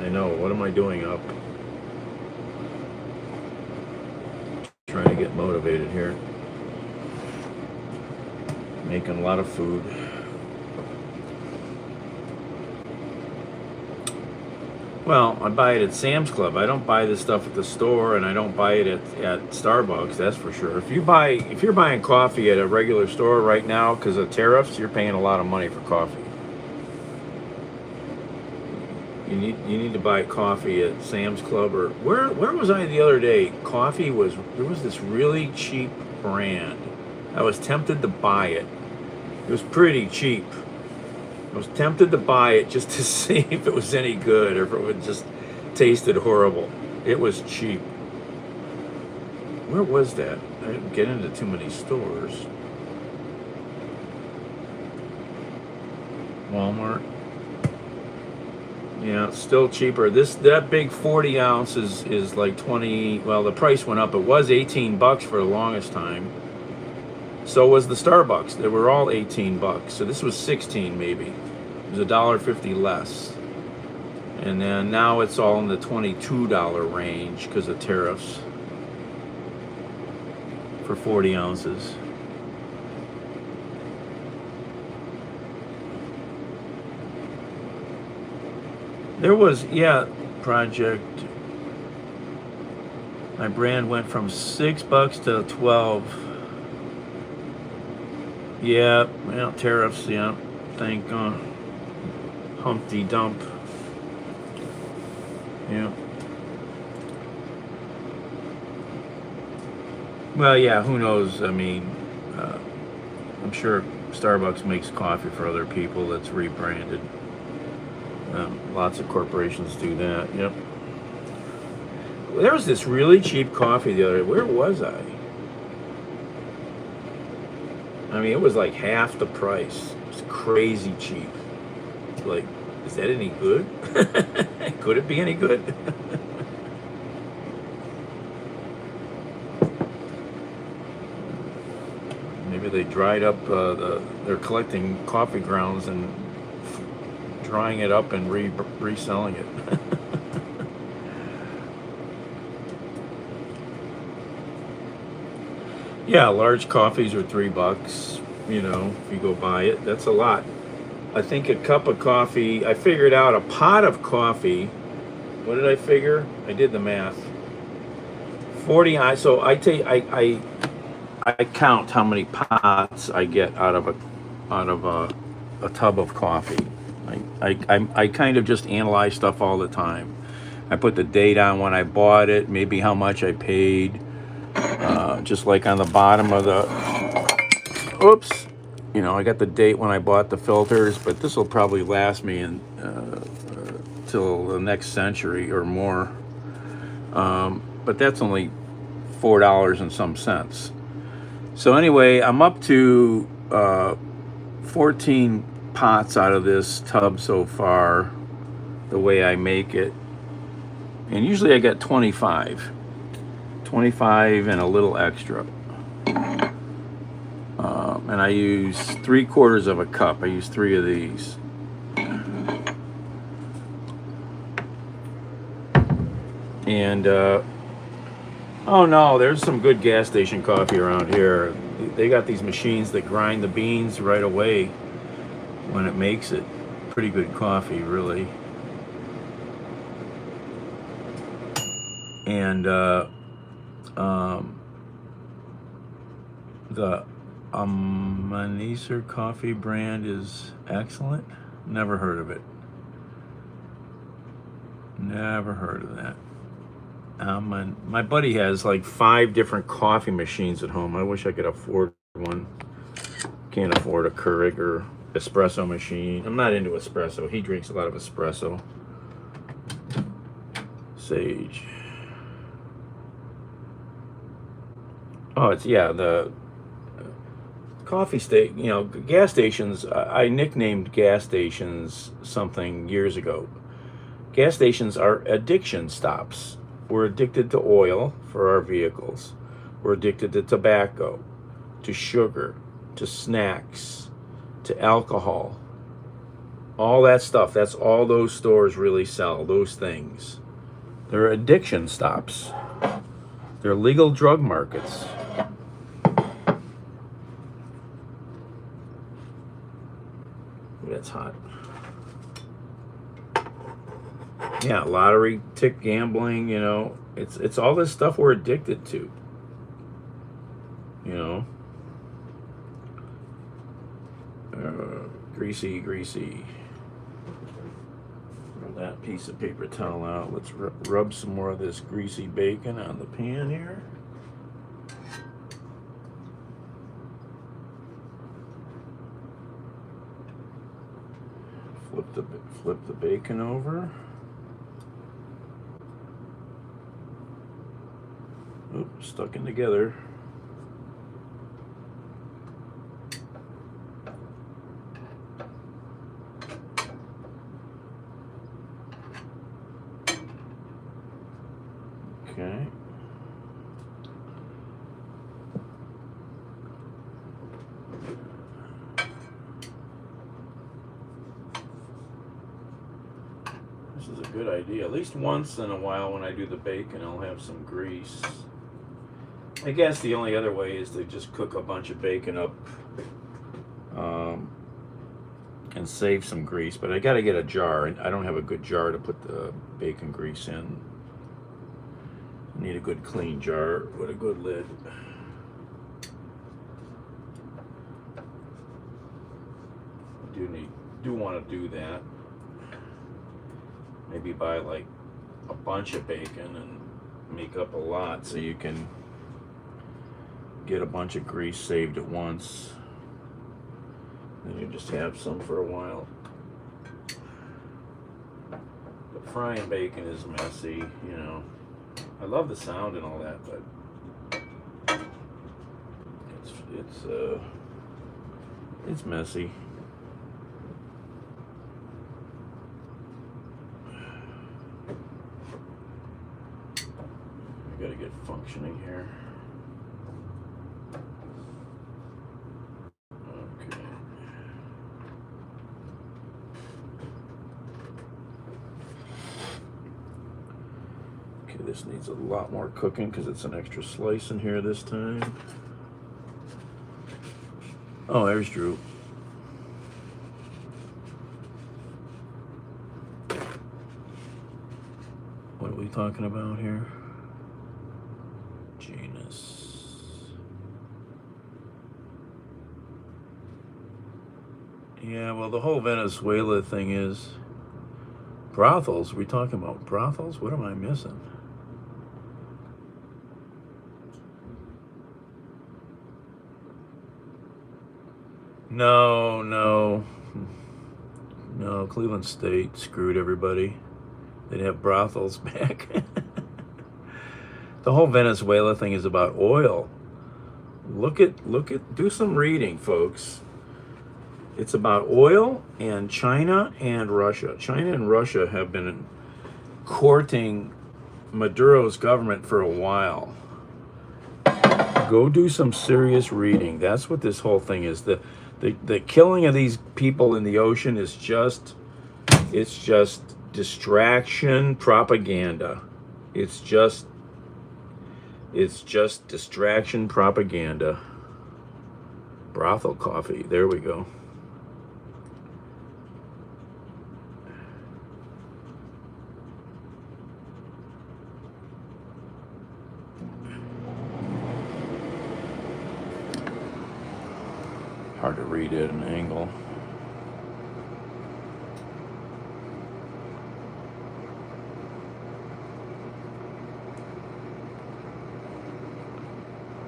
I know. What am I doing up? Trying to get motivated here. Making a lot of food. Well, I buy it at Sam's Club. I don't buy this stuff at the store, and I don't buy it at Starbucks, that's for sure. If you're buying coffee at a regular store right now because of tariffs, you're paying a lot of money for coffee. You need to buy coffee at Sam's Club, or where was I the other day? There was this really cheap brand. I was tempted to buy it. It was pretty cheap. I was tempted to buy it just to see if it was any good or if it would just tasted horrible. It was cheap. Where was that? I didn't get into too many stores. Walmart. Yeah, it's still cheaper. That big 40 ounce is like 20. Well, the price went up. It was $18 for the longest time. So was the Starbucks. They were all $18. So this was 16 maybe. It was $1.50 less. And then now it's all in the $22 range because of tariffs for 40 ounces. There was, yeah, project. My brand went from $6 to 12. Yeah, well, tariffs, yeah. Thank Humpty Dump. Yeah. Well, yeah, who knows? I mean, I'm sure Starbucks makes coffee for other people that's rebranded. Lots of corporations do that, yep. There was this really cheap coffee the other day. Where was I? I mean, it was like half the price. It was crazy cheap. Like, is that any good? Could it be any good? Maybe they dried up they're collecting coffee grounds and drying it up and reselling it. Yeah, large coffees are $3. You know, if you go buy it, that's a lot. I think a cup of coffee. I figured out a pot of coffee. What did I figure? I did the math. 40. So I take. I count how many pots I get out of a tub of coffee. I kind of just analyze stuff all the time. I put the date on when I bought it, maybe how much I paid. Just like on the bottom of the, oops, you know, I got the date when I bought the filters, but this will probably last me till the next century or more. But that's only $4 and some cents. So anyway, I'm up to 14 pots out of this tub so far, the way I make it. And usually I get 25 and a little extra. And I use 3/4 of a cup. I use 3 of these. And oh no, there's some good gas station coffee around here. They got these machines that grind the beans right away when it makes it. Pretty good coffee, really. And the Amanecer coffee brand is excellent. Never heard of it. Never heard of that. My buddy has like 5 different coffee machines at home. I wish I could afford one. Can't afford a Keurig or espresso machine. I'm not into espresso. He drinks a lot of espresso. Sage. Oh, it's, yeah, the coffee station, you know, gas stations. I nicknamed gas stations something years ago. Gas stations are addiction stops. We're addicted to oil for our vehicles. We're addicted to tobacco, to sugar, to snacks, to alcohol. All that stuff. That's all those stores really sell, those things. They're addiction stops. They're legal drug markets. That's hot. Yeah, lottery, tick gambling, you know, it's all this stuff we're addicted to. You know, greasy. Roll that piece of paper towel out. Let's rub some more of this greasy bacon on the pan here. Flip the bacon over. Oops, stuck in together. Okay. This is a good idea. At least once in a while when I do the bacon, I'll have some grease. I guess the only other way is to just cook a bunch of bacon up and save some grease. But I got to get a jar, and I don't have a good jar to put the bacon grease in. I need a good clean jar with a good lid. Do want to do that. Maybe buy like a bunch of bacon and make up a lot so you can get a bunch of grease saved at once. Then you just have some for a while. But frying bacon is messy, you know. I love the sound and all that, but it's messy. I gotta get functioning here. Okay. Okay, this needs a lot more cooking because it's an extra slice in here this time. Oh, there's Drew. What are we talking about here? Genus. Yeah, well, the whole Venezuela thing is brothels. We talking about brothels? What am I missing? No. Cleveland State screwed everybody. They'd have brothels back. The whole Venezuela thing is about oil. Look at, do some reading, folks. It's about oil and China and Russia. China and Russia have been courting Maduro's government for a while. Go do some serious reading. That's what this whole thing is. The killing of these people in the ocean is just, it's just distraction propaganda. It's just distraction propaganda. Brothel coffee. There we go. Hard to read at an angle.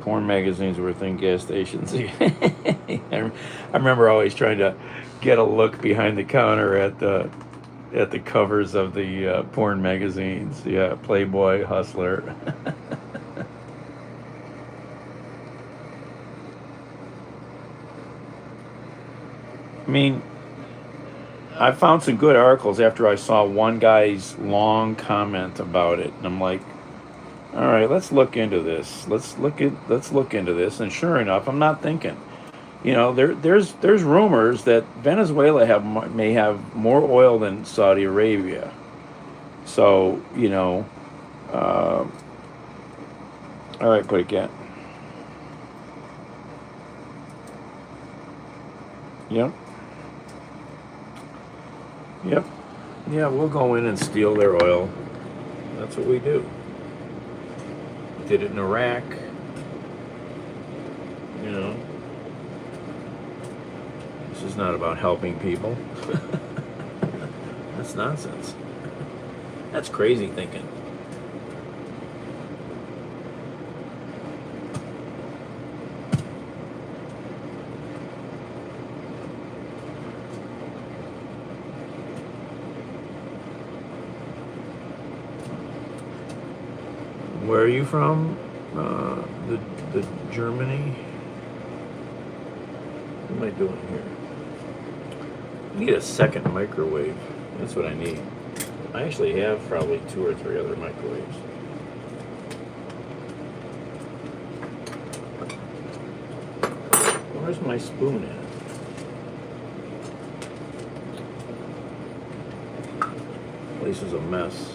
Porn magazines were a thing, gas stations. I remember always trying to get a look behind the counter at the covers of the porn magazines. Yeah, Playboy, Hustler. I mean, I found some good articles after I saw one guy's long comment about it, and I'm like, all right, let's look into this. Let's look into this. And sure enough, I'm not thinking. You know, there's rumors that Venezuela may have more oil than Saudi Arabia. So, you know, all right, put it again. Yep. Yeah, we'll go in and steal their oil. That's what we do. Did it in Iraq. You know. This is not about helping people. That's nonsense. That's crazy thinking. Where are you from? The Germany? What am I doing here? I need a second microwave. That's what I need. I actually have probably 2 or 3 other microwaves. Where's my spoon at? Place is a mess.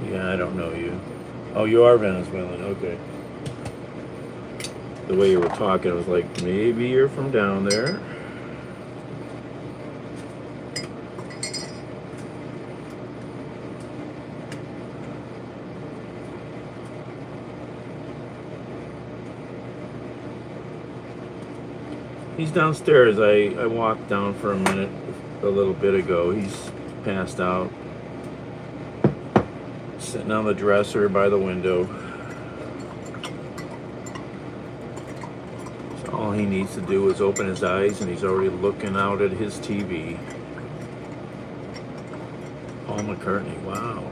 Yeah, I don't know you. Oh, you are Venezuelan. Okay. The way you were talking, it was like, maybe you're from down there. He's downstairs. I walked down for a minute a little bit ago. He's passed out. Sitting on the dresser by the window. So all he needs to do is open his eyes and he's already looking out at his TV. Paul McCartney, wow.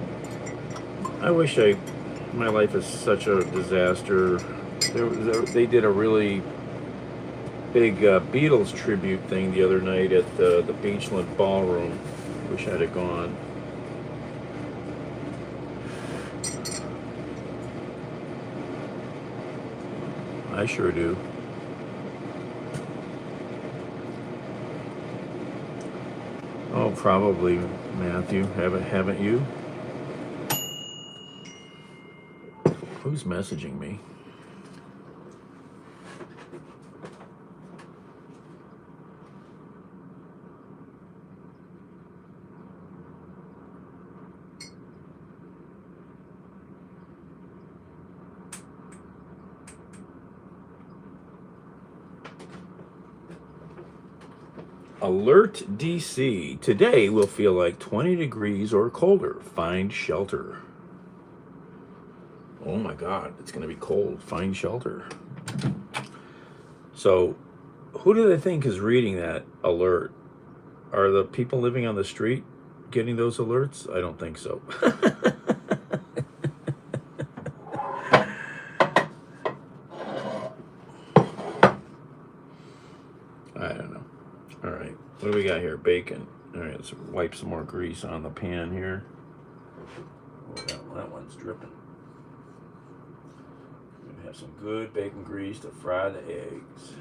I wish my life is such a disaster. They did a really big Beatles tribute thing the other night at the Beachland Ballroom. Wish I'd have gone. I sure do. Oh, probably, Matthew. Haven't you? Who's messaging me? Alert DC. Today will feel like 20 degrees or colder. Find shelter. Oh my God, it's going to be cold. Find shelter. So, who do they think is reading that alert? Are the people living on the street getting those alerts? I don't think so. I don't know. All right, what do we got here? Bacon. All right, let's wipe some more grease on the pan here. Oh, that one's dripping. We're gonna have some good bacon grease to fry the eggs.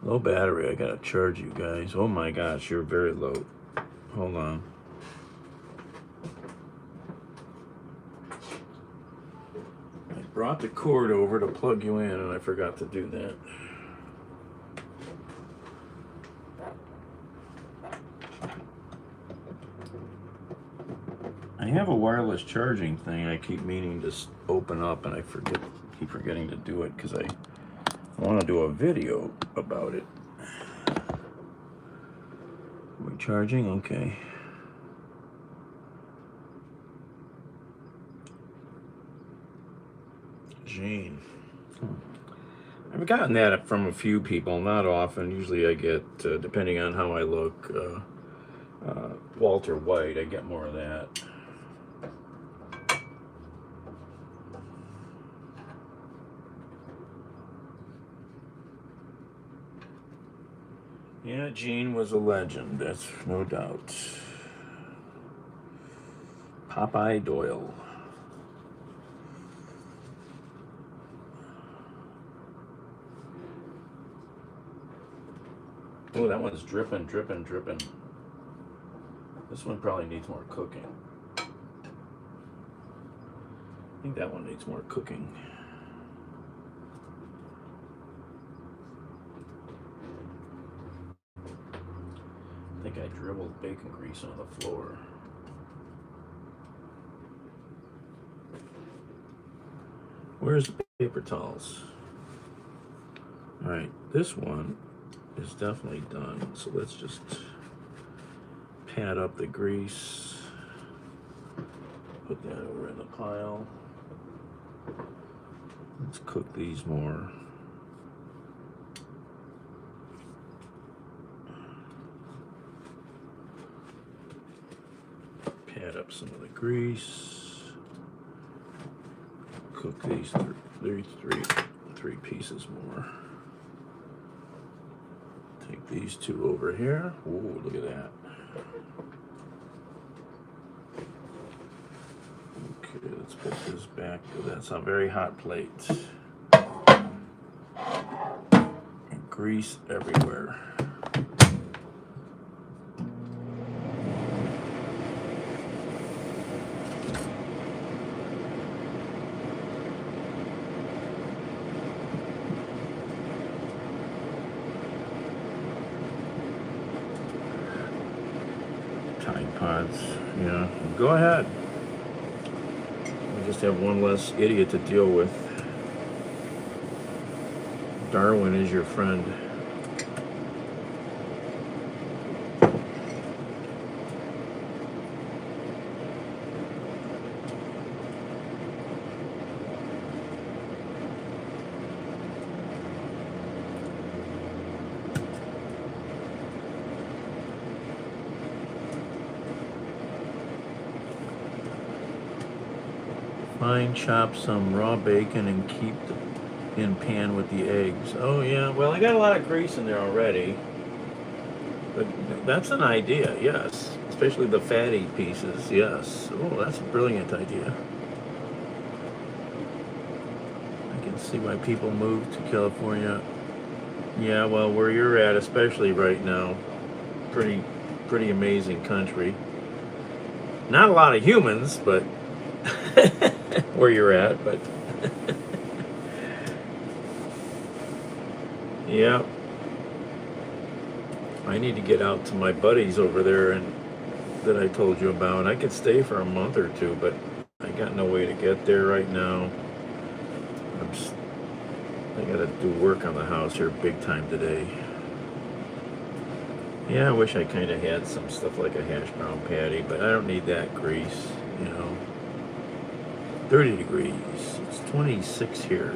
Low battery. I gotta charge you guys. Oh my gosh, you're very low. Hold on. I brought the cord over to plug you in and I forgot to do that. I have a wireless charging thing I keep meaning to open up and I keep forgetting to do it because I want to do a video about it. Are we charging? Okay. Jane. I've gotten that from a few people, not often. Usually I get, depending on how I look, Walter White, I get more of that. Yeah, Gene was a legend, that's no doubt. Popeye Doyle. Oh, that one's dripping, dripping, dripping. This one probably needs more cooking. I think that one needs more cooking. I think I dribbled bacon grease on the floor. Where's the paper towels? All right, this one is definitely done. So let's just pat up the grease. Put that over in the pile. Let's cook these more. Pat up some of the grease. cook these three pieces more. Take these two over here. Ooh, look at that. Okay, let's put this back. That's a very hot plate. And grease everywhere. Tide Pods, yeah. Go ahead. We just have one less idiot to deal with. Darwin is your friend. Fine chop some raw bacon and keep in pan with the eggs. Oh yeah, well I got a lot of grease in there already. But that's an idea, yes. Especially the fatty pieces, yes. Oh, that's a brilliant idea. I can see why people move to California. Yeah, well, where you're at, especially right now, pretty amazing country. Not a lot of humans, but where you're at, but yeah. I need to get out to my buddies over there and that I told you about. I could stay for a month or two, but I got no way to get there right now. I gotta do work on the house here big time today. Yeah, I wish I kind of had some stuff like a hash brown patty, but I don't need that grease, you know. 30 degrees. It's 26 here.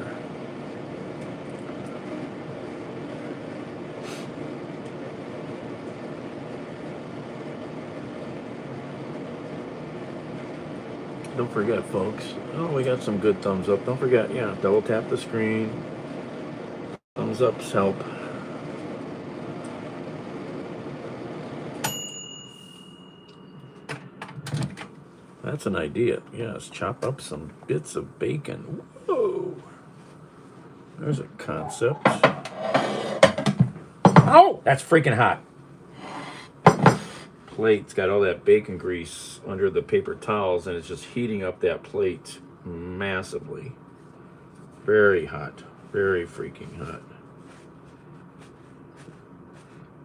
Don't forget, folks. Oh, we got some good thumbs up. Don't forget, yeah, double tap the screen. Thumbs ups help. That's an idea. Yes, chop up some bits of bacon. Whoa. There's a concept. Oh, that's freaking hot. Plate's got all that bacon grease under the paper towels, and it's just heating up that plate massively. Very hot. Very freaking hot.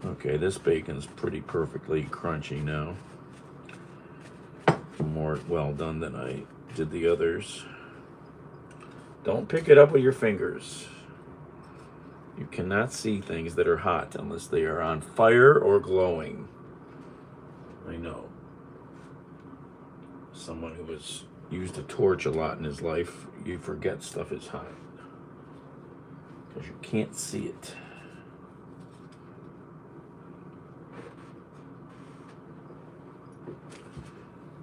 Okay, this bacon's pretty perfectly crunchy now. More well done than I did the others. Don't pick it up with your fingers. You cannot see things that are hot unless they are on fire or glowing. I know. Someone who has used a torch a lot in his life, you forget stuff is hot. Because you can't see it.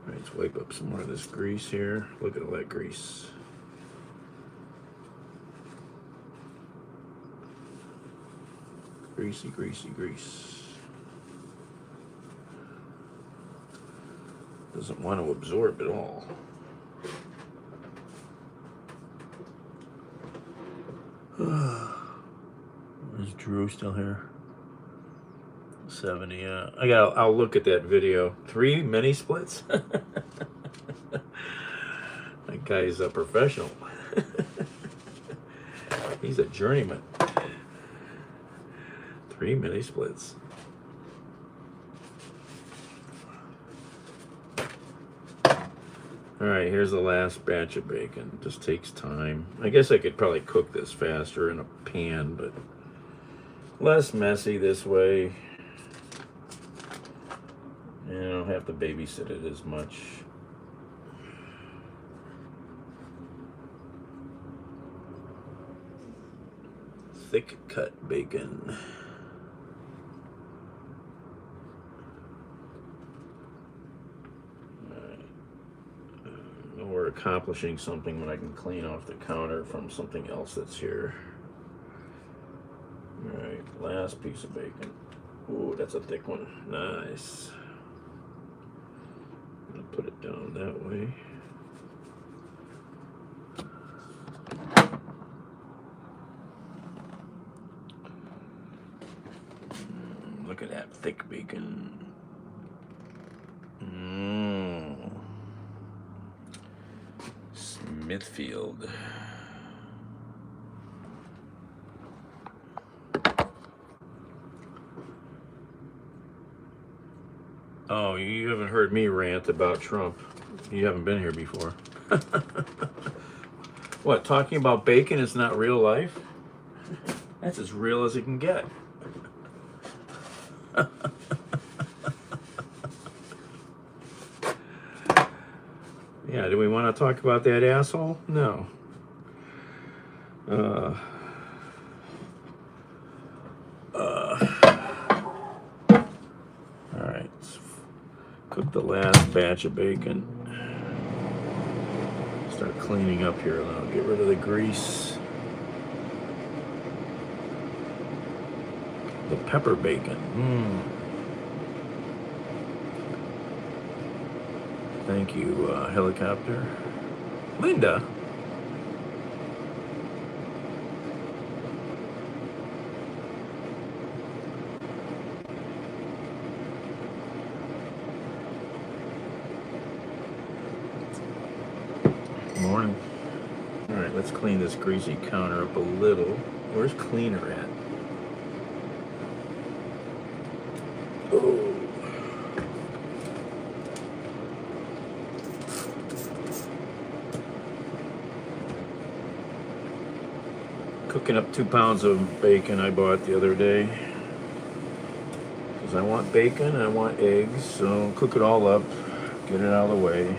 All right, let's wipe up some more of this grease here. Look at all that grease. Greasy, greasy, grease. Doesn't want to absorb it all. Is Drew still here? 70. I'll look at that video. 3 mini splits. That guy's a professional. He's a journeyman. 3 mini splits. All right, here's the last batch of bacon. Just takes time. I guess I could probably cook this faster in a pan, but less messy this way. And I don't have to babysit it as much. Thick cut bacon. Nowhere accomplishing something when I can clean off the counter from something else that's here. All right, last piece of bacon. Ooh, that's a thick one. Nice. I'm gonna put it down that way. Look at that thick bacon. Smithfield. Oh, you haven't heard me rant about Trump. You haven't been here before. What, talking about bacon is not real life? That's as real as it can get. Yeah, do we want to talk about that asshole? No. Alright, cook the last batch of bacon. Start cleaning up here now. Get rid of the grease. The pepper bacon. Thank you, helicopter. Linda. Morning. All right, let's clean this greasy counter up a little. Where's cleaner at? Oh. Cooking up 2 pounds of bacon I bought the other day. Because I want bacon, I want eggs, so cook it all up, get it out of the way.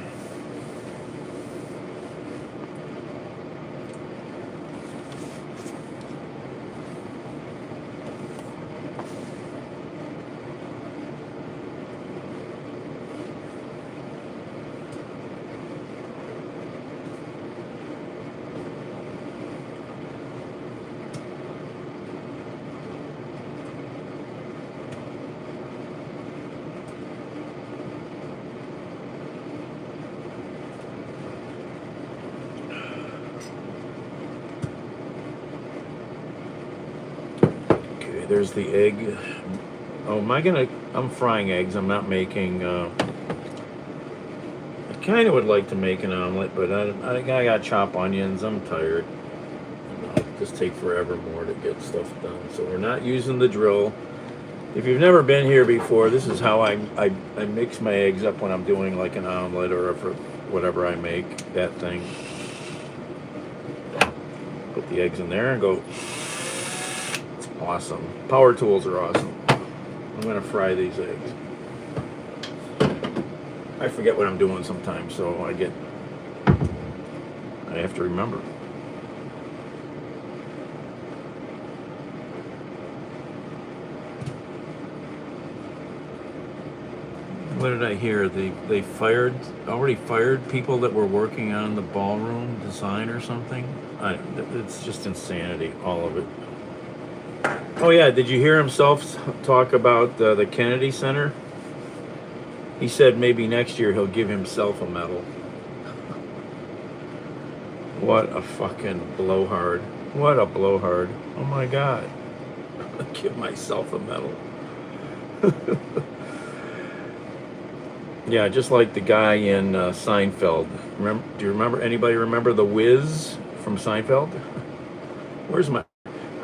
There's the egg. Oh, I'm frying eggs. I'm not making, I kind of would like to make an omelet, but I got to chop onions. I'm tired. It'll just take forever more to get stuff done. So we're not using the drill. If you've never been here before, this is how I mix my eggs up when I'm doing like an omelet or for whatever I make, that thing. Put the eggs in there and go. Awesome. Power tools are awesome. I'm going to fry these eggs. I forget what I'm doing sometimes, so I have to remember. What did I hear? They already fired people that were working on the ballroom design or something? It's just insanity, all of it. Oh yeah, did you hear himself talk about the Kennedy Center? He said maybe next year he'll give himself a medal. What a fucking blowhard. What a blowhard. Oh my God. I'll give myself a medal. Yeah, just like the guy in Seinfeld. Do you remember, anybody remember the Wiz from Seinfeld? Where's my...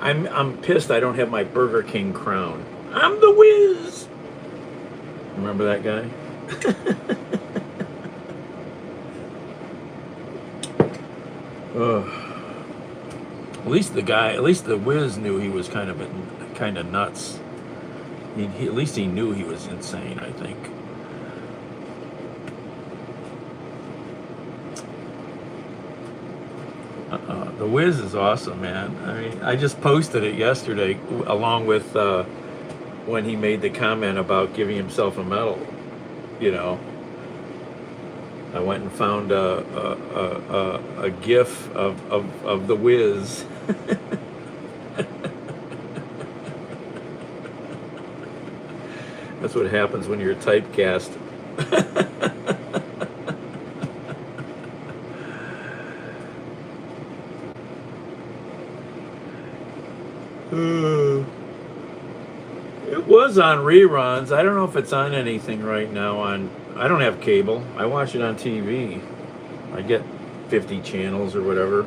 I'm pissed I don't have my Burger King crown. I'm the Wiz. Remember that guy? At least the Wiz knew he was kind of nuts. At least he knew he was insane, I think. The Wiz is awesome, man. I mean, I just posted it yesterday along with when he made the comment about giving himself a medal, you know. I went and found a GIF of the Wiz. That's what happens when you're typecast. It was on reruns. I don't know if it's on anything right now. I don't have cable. I watch it on TV. I get 50 channels or whatever.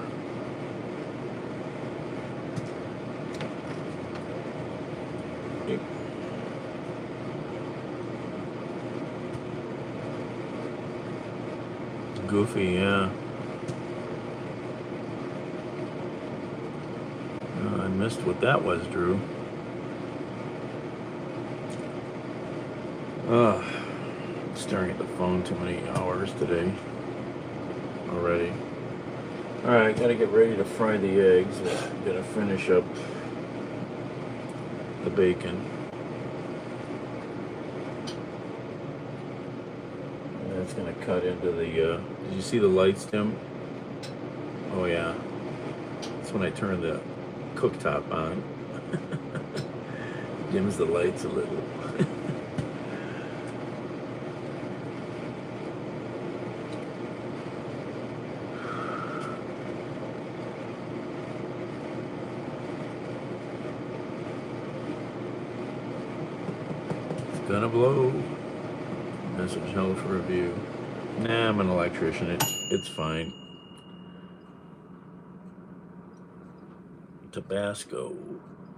Goofy, yeah. I missed what that was, Drew. Staring at the phone too many hours today already. Alright, gotta get ready to fry the eggs. Gotta finish up the bacon. And that's gonna cut into the, did you see the lights, Tim? Oh yeah. That's when I turn the cooktop on. Dims the lights a little. Gonna blow. Message held for review. Nah, I'm an electrician. It's fine. Tabasco.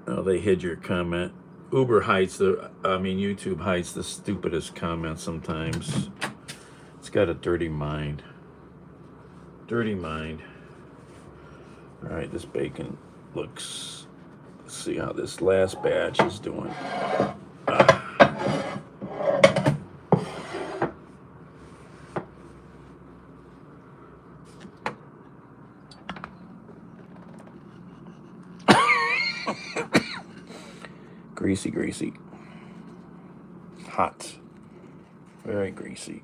Oh, they hid your comment. YouTube hides the stupidest comments sometimes. It's got a dirty mind. Dirty mind. Alright, this bacon looks... Let's see how this last batch is doing. Greasy, greasy. Hot. Very greasy.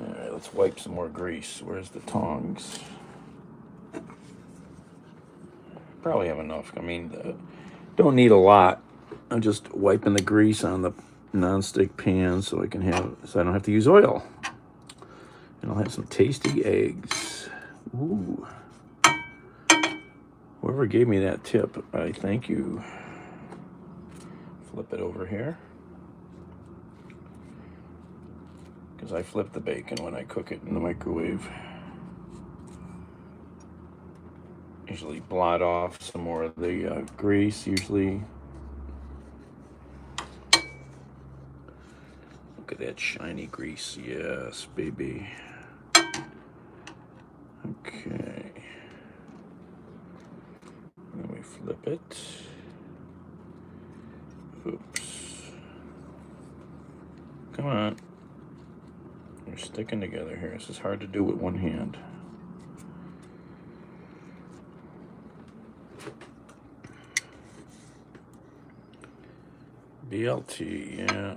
Alright, let's wipe some more grease. Where's the tongs? Probably have enough. I mean, don't need a lot. I'm just wiping the grease on the non-stick pan so I don't have to use oil. And I'll have some tasty eggs. Ooh. Whoever gave me that tip, I thank you. Flip it over here. Because I flip the bacon when I cook it in the microwave. Usually blot off some more of the grease, usually. Look at that shiny grease. Yes, baby. Okay. Then we flip it. Oops. Come on. We're sticking together here. This is hard to do with one hand. BLT, yeah.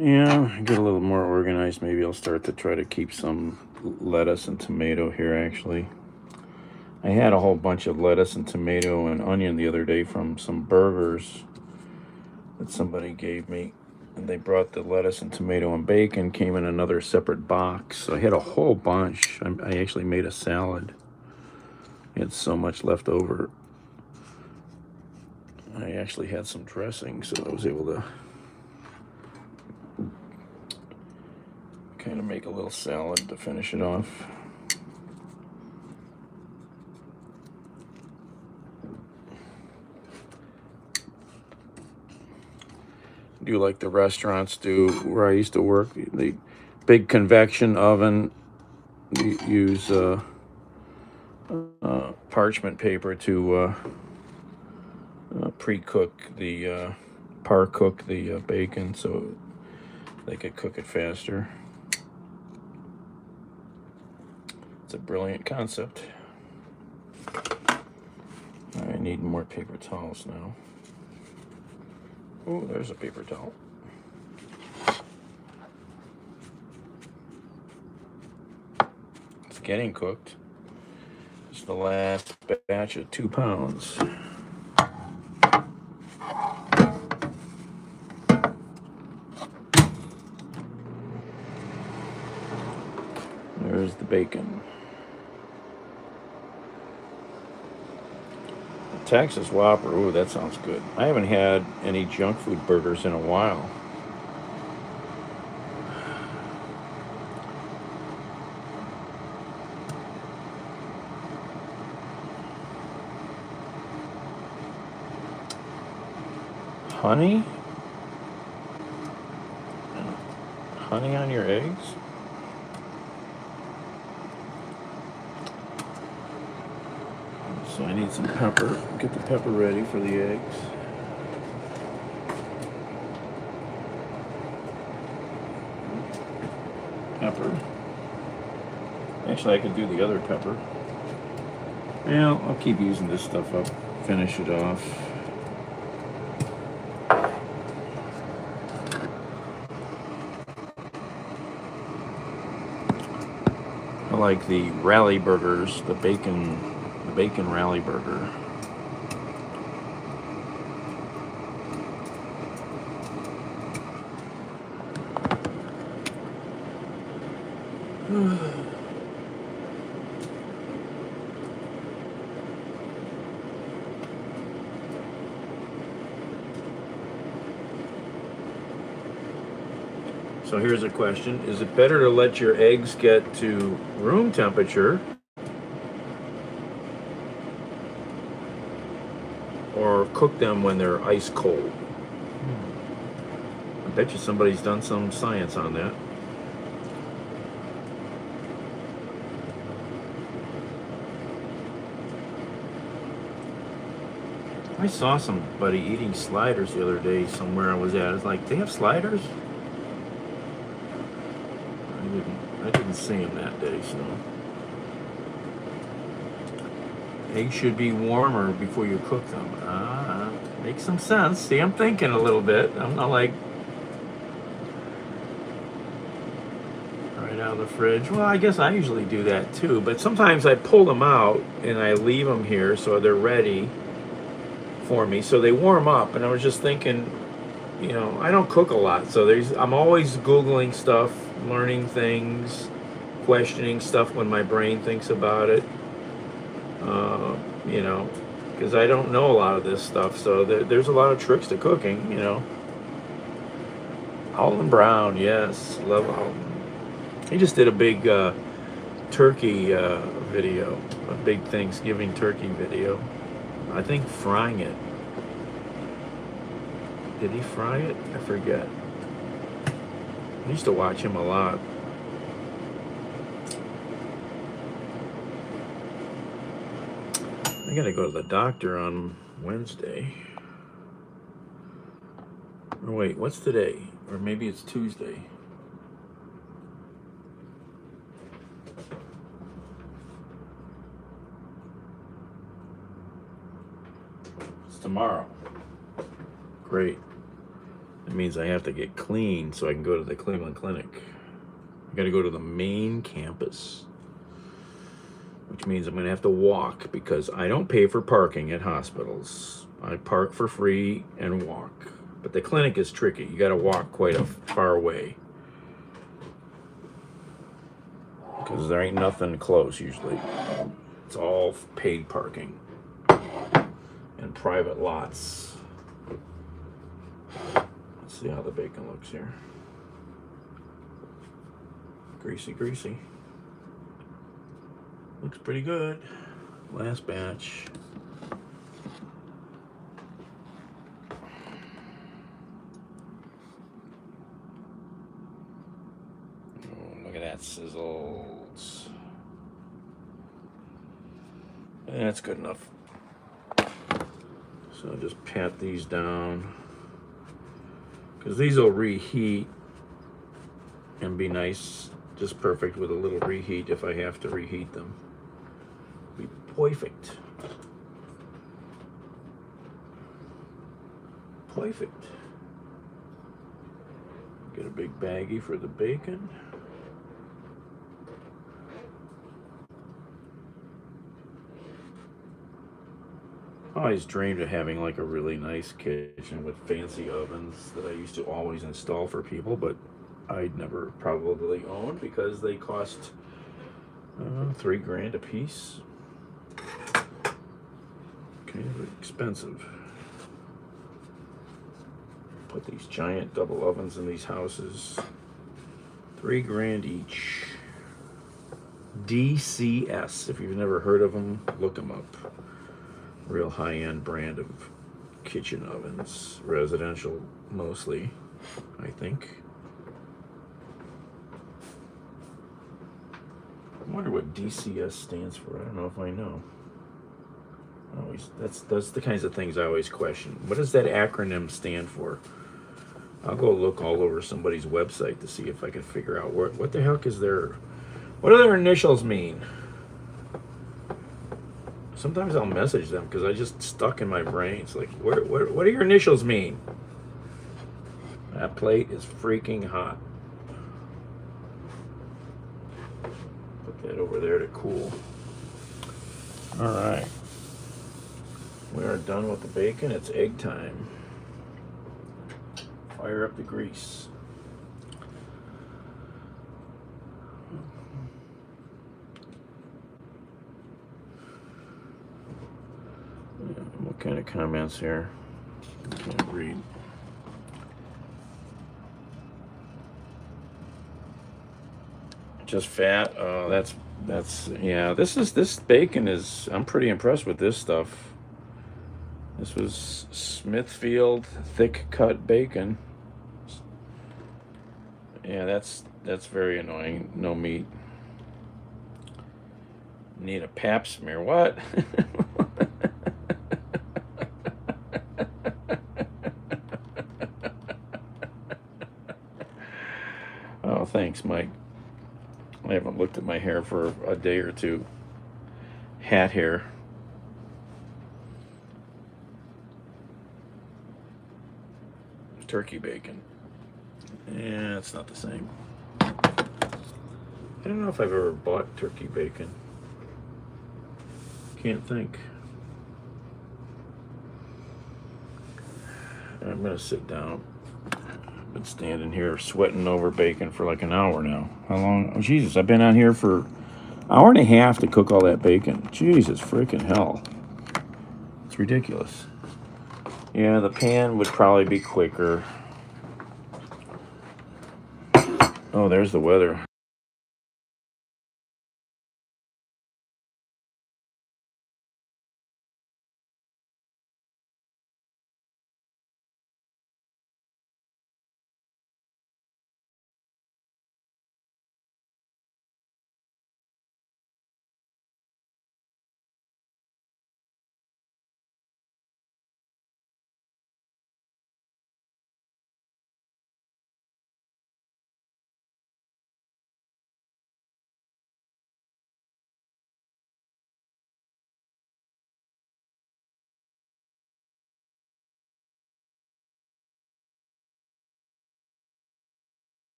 Yeah, get a little more organized. Maybe I'll start to try to keep some lettuce and tomato here, actually. I had a whole bunch of lettuce and tomato and onion the other day from some burgers that somebody gave me. And they brought the lettuce and tomato and bacon, came in another separate box. So I had a whole bunch. I actually made a salad. I had so much left over. I actually had some dressing, so I was able to kind of make a little salad to finish it off. Do like the restaurants do where I used to work. The big convection oven, you use parchment paper to pre-cook the par-cook the bacon so they could cook it faster. It's a brilliant concept. I need more paper towels now. Oh, there's a paper towel. It's getting cooked. It's the last batch of 2 pounds. There's the bacon. Texas Whopper. Ooh, that sounds good. I haven't had any junk food burgers in a while. Honey? Honey on your eggs? So I need some pepper. Get the pepper ready for the eggs. Pepper. Actually, I could do the other pepper. Well, I'll keep using this stuff up. Finish it off. I like the Rally Burgers, the bacon Rally Burger. So here's a question. Is it better to let your eggs get to room temperature or cook them when they're ice cold? I bet you somebody's done some science on that. I saw somebody eating sliders the other day somewhere I was at. It's like, they have sliders? I didn't see them that day, so. Eggs should be warmer before you cook them. Makes some sense. See, I'm thinking a little bit. I'm not like right out of the fridge. Well, I guess I usually do that too, but sometimes I pull them out and I leave them here so they're ready for me, so they warm up. And I was just thinking, you know, I don't cook a lot, so I'm always Googling stuff, learning things, questioning stuff when my brain thinks about it. You know, because I don't know a lot of this stuff, so there's a lot of tricks to cooking, you know. Alton Brown, yes, love Alton. He just did a big turkey video, a big Thanksgiving turkey video. I think frying it. Did he fry it? I forget. I used to watch him a lot. I gotta go to the doctor on Wednesday. Or wait, what's today? Or maybe it's Tuesday. It's tomorrow. Great. That means I have to get clean so I can go to the Cleveland Clinic. I gotta go to the main campus, which means I'm gonna have to walk because I don't pay for parking at hospitals. I park for free and walk. But the clinic is tricky. You gotta walk quite a far way, because there ain't nothing close usually. It's all paid parking and private lots. Let's see how the bacon looks here. Greasy, greasy. Looks pretty good. Last batch. Oh, look at that sizzles. That's good enough. So just pat these down, because these will reheat and be nice, just perfect with a little reheat if I have to reheat them. Be perfect. perfect. Get a big baggie for the bacon. I always dreamed of having like a really nice kitchen with fancy ovens that I used to always install for people, but I'd never probably own because they cost $3 grand a piece. Kind of expensive. Put these giant double ovens in these houses. $3 grand each. DCS. If you've never heard of them, look them up. Real high-end brand of kitchen ovens. Residential mostly, I think. I wonder what DCS stands for. I don't know if I know. That's the kinds of things I always question. What does that acronym stand for? I'll go look all over somebody's website to see if I can figure out what the heck is their, what do their initials mean? Sometimes I'll message them because I just stuck in my brain. It's like, what do your initials mean? That plate is freaking hot. Put that over there to cool. All right. We are done with the bacon. It's egg time. Fire up the grease. What kind of comments here? I can't read. Just fat. Oh, that's yeah. This bacon is. I'm pretty impressed with this stuff. This was Smithfield thick cut bacon. Yeah, that's very annoying. No meat. Need a pap smear. What? Oh, thanks, Mike. I haven't looked at my hair for a day or two. Hat hair. Turkey bacon. Yeah, it's not the same. I don't know if I've ever bought turkey bacon. Can't think. I'm gonna sit down. I've been standing here sweating over bacon for like an hour now. How long? Oh, Jesus, I've been on here for an hour and a half to cook all that bacon. Jesus freaking hell. It's ridiculous. Yeah, the pan would probably be quicker. Oh, there's the weather.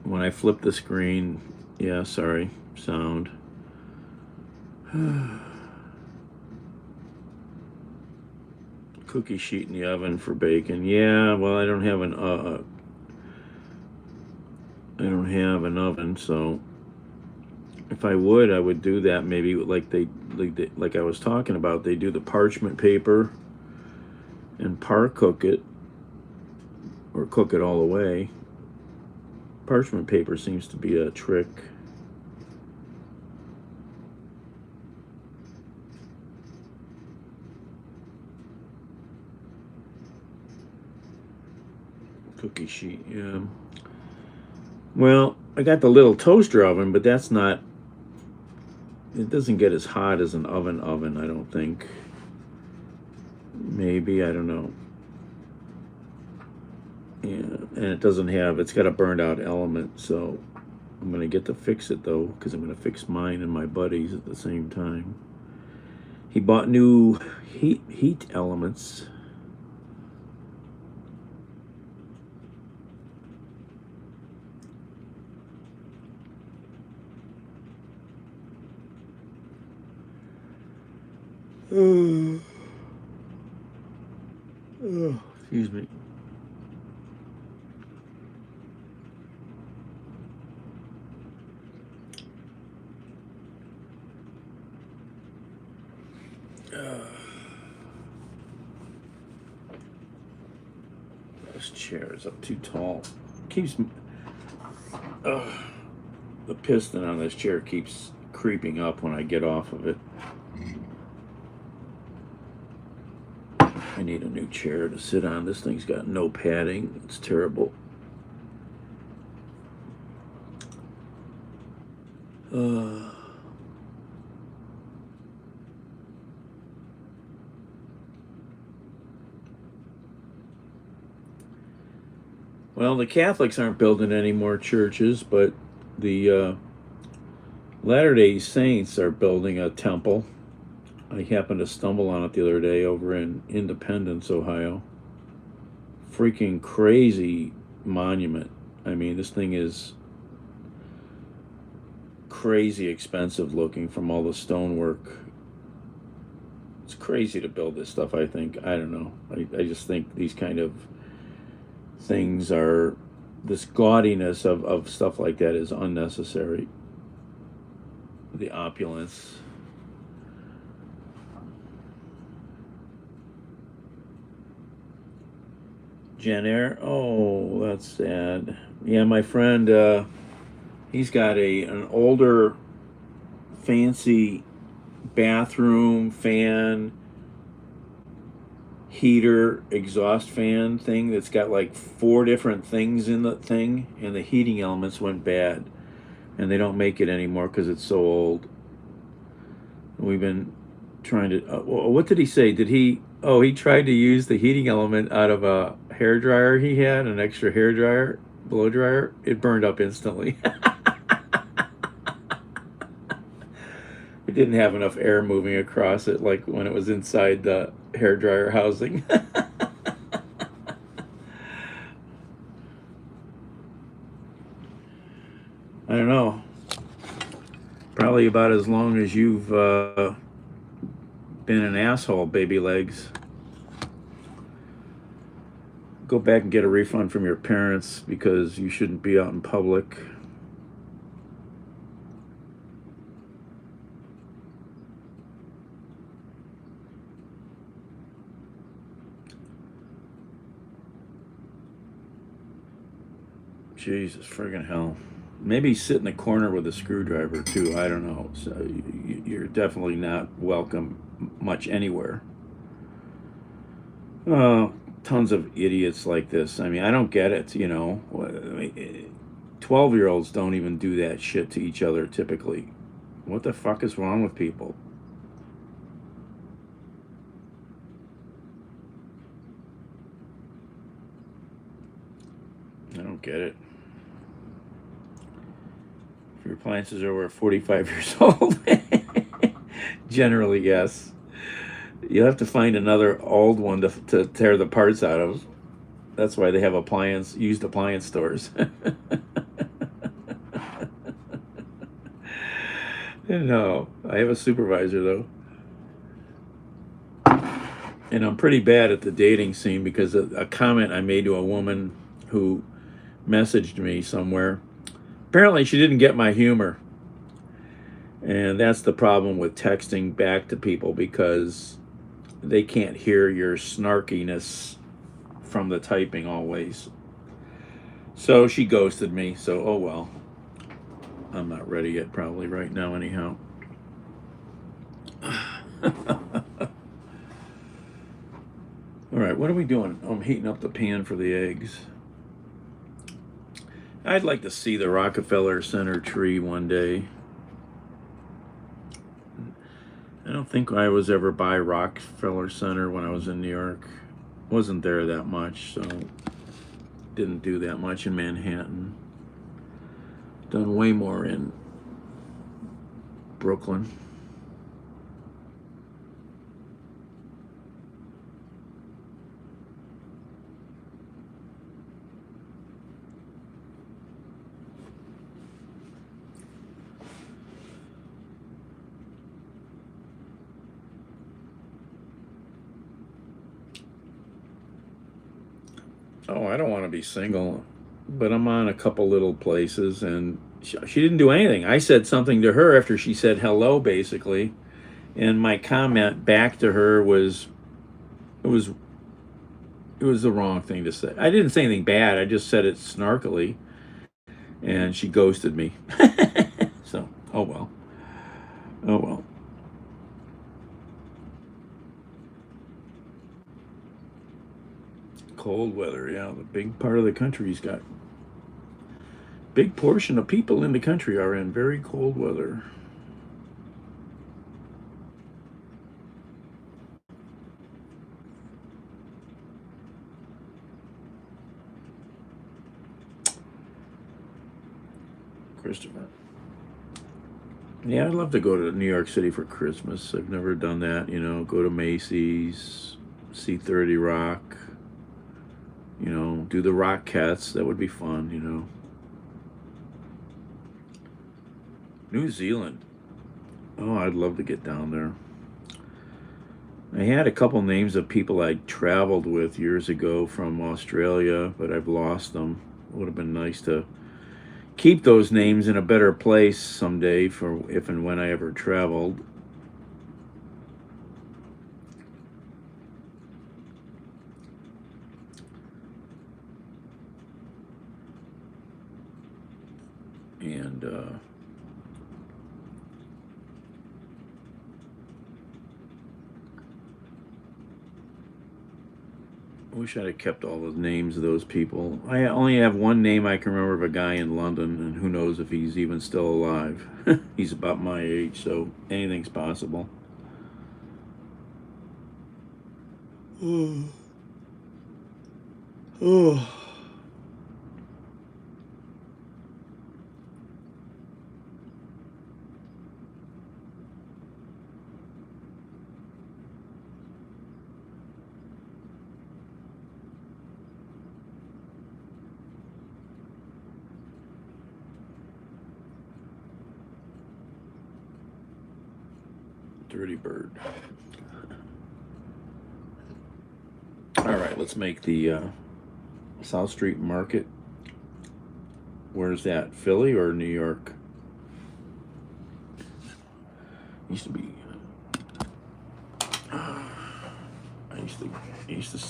When I flip the screen, yeah, sorry, sound. Cookie sheet in the oven for bacon. Yeah, well, I don't have an oven, so if I would, I would do that maybe like I was talking about. They do the parchment paper and par cook it, or cook it all the way. Parchment paper seems to be a trick. Cookie sheet, yeah. Well, I got the little toaster oven, but that's not, it doesn't get as hot as an oven, I don't think. Maybe, I don't know. Yeah, and it doesn't have, it's got a burned out element, so I'm going to get to fix it though, because I'm going to fix mine and my buddies at the same time. He bought new heat elements. Excuse me. This chair is up too tall. Keeps the piston on this chair keeps creeping up when I get off of it. I need a new chair to sit on. This thing's got no padding. It's terrible. Well, the Catholics aren't building any more churches, but the Latter-day Saints are building a temple. I happened to stumble on it the other day over in Independence, Ohio. Freaking crazy monument. I mean, this thing is crazy expensive looking from all the stonework. It's crazy to build this stuff, I think. I don't know. I just think these kind of things are, this gaudiness of stuff like that is unnecessary. The opulence. Jen Eyre, oh, that's sad. Yeah, my friend, he's got an older, fancy bathroom fan, heater, exhaust fan thing that's got like 4 different things in the thing, and the heating elements went bad, and they don't make it anymore because it's so old. We've been trying to. What did he say? Did he? Oh, he tried to use the heating element out of a hair dryer he had, an extra hair dryer, blow dryer. It burned up instantly. It didn't have enough air moving across it like when it was inside the hair dryer housing. I don't know. Probably about as long as you've been an asshole, baby legs. Go back and get a refund from your parents because you shouldn't be out in public. Jesus friggin' hell. Maybe sit in the corner with a screwdriver too. I don't know. So you're definitely not welcome much anywhere. Tons of idiots like this. I mean, I don't get it, you know. 12-year-olds don't even do that shit to each other typically. What the fuck is wrong with people? I don't get it. If your appliances are over 45 years old, generally, yes. You'll have to find another old one to tear the parts out of. That's why they have used appliance stores. No, I have a supervisor though. And I'm pretty bad at the dating scene because a comment I made to a woman who messaged me somewhere. Apparently she didn't get my humor. And that's the problem with texting back to people, because they can't hear your snarkiness from the typing always. So she ghosted me, so oh well. I'm not ready yet probably right now anyhow. Alright, what are we doing? I'm heating up the pan for the eggs. I'd like to see the Rockefeller Center tree one day. I don't think I was ever by Rockefeller Center when I was in New York. Wasn't there that much, so didn't do that much in Manhattan. Done way more in Brooklyn. Oh, I don't want to be single, but I'm on a couple little places, and she didn't do anything. I said something to her after she said hello, basically, and my comment back to her was it was it was the wrong thing to say. I didn't say anything bad. I just said it snarkily, and she ghosted me. So, oh well. Oh well. Cold weather, yeah. The big part of the country's got big portion of people in the country are in very cold weather. Christopher. Yeah, I'd love to go to New York City for Christmas. I've never done that, go to Macy's, see 30 Rock, do the Rockettes. That would be fun. New Zealand. Oh, I'd love to get down there. I had a couple names of people I traveled with years ago from Australia, but I've lost them. It would have been nice to keep those names in a better place someday for if and when I ever traveled. And I wish I'd have kept all the names of those people. I only have one name I can remember of a guy in London, and who knows if he's even still alive. He's about my age, so anything's possible. Oh. Dirty bird. All right, let's make the South Street Market. Where's that? Philly or New York? Used to be.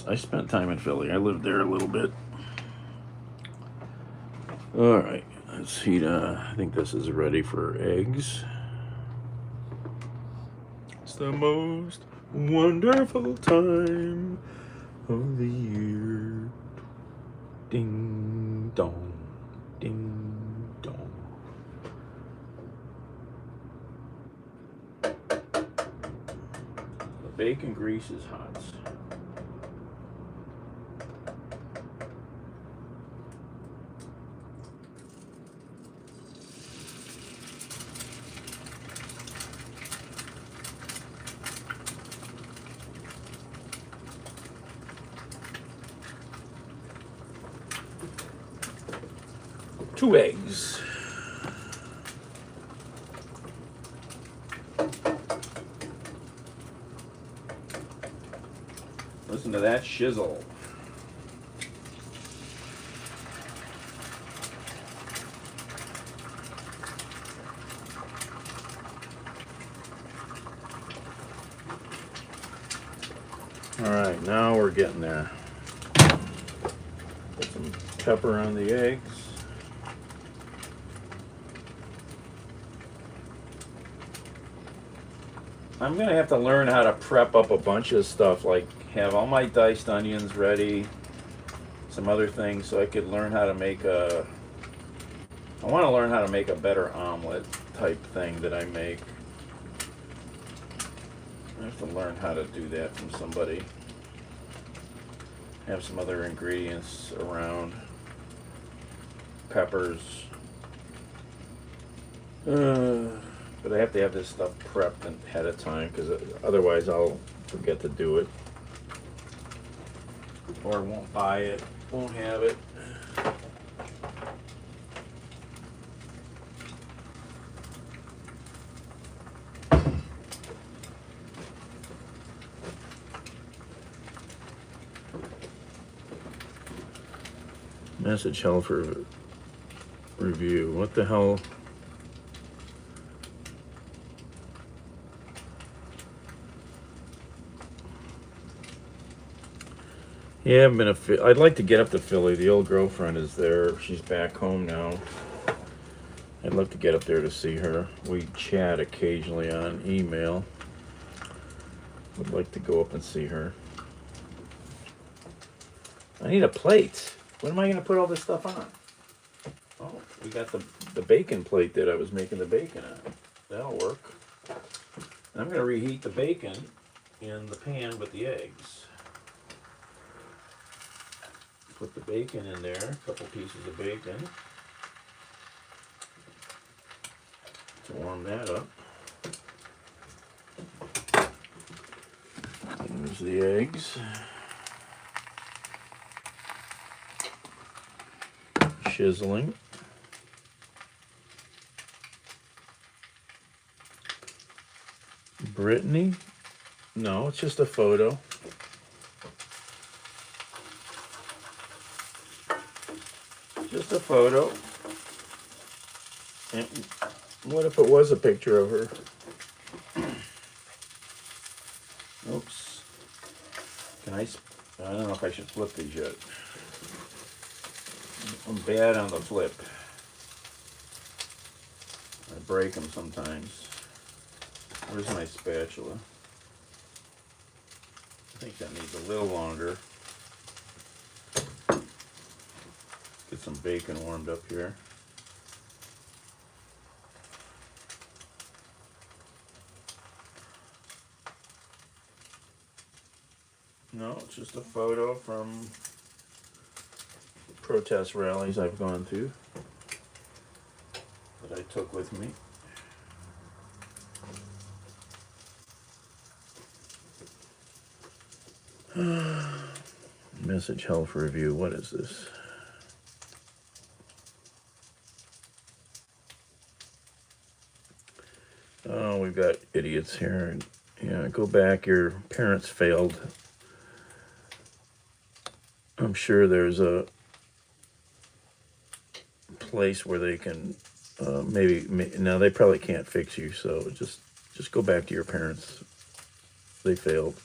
I spent time in Philly. I lived there a little bit. All right, let's heat. I think this is ready for eggs. It's the most wonderful time of the year. Ding dong, ding dong. The bacon grease is hot. Two eggs. Listen to that shizzle. All right, now we're getting there. Put some pepper on the eggs. I'm gonna have to learn how to prep up a bunch of stuff, like have all my diced onions ready, some other things, so I could learn how to make I want to learn how to make a better omelet type thing that I make. I have to learn how to do that from somebody. Have some other ingredients around. Peppers. But I have to have this stuff prepped ahead of time, because otherwise I'll forget to do it. Or won't buy it, won't have it. Message held for review. What the hell? Yeah, I'd like to get up to Philly. The old girlfriend is there. She's back home now. I'd love to get up there to see her. We chat occasionally on email. Would like to go up and see her. I need a plate. When am I going to put all this stuff on? Oh, we got the bacon plate that I was making the bacon on. That'll work. And I'm going to reheat the bacon in the pan with the eggs. Put the bacon in there, a couple pieces of bacon. To warm that up. There's the eggs. Chiseling. Brittany? No, it's just a photo. Just a photo. And what if it was a picture of her? Oops. I don't know if I should flip these yet. I'm bad on the flip. I break them sometimes. Where's my spatula? I think that needs a little longer. Get some bacon warmed up here. No, it's just a photo from protest rallies I've gone to that I took with me. Message held for review. What is this? Oh, we've got idiots here. Yeah, go back. Your parents failed. I'm sure there's a place where they can maybe now they probably can't fix you, so just go back to your parents. They failed.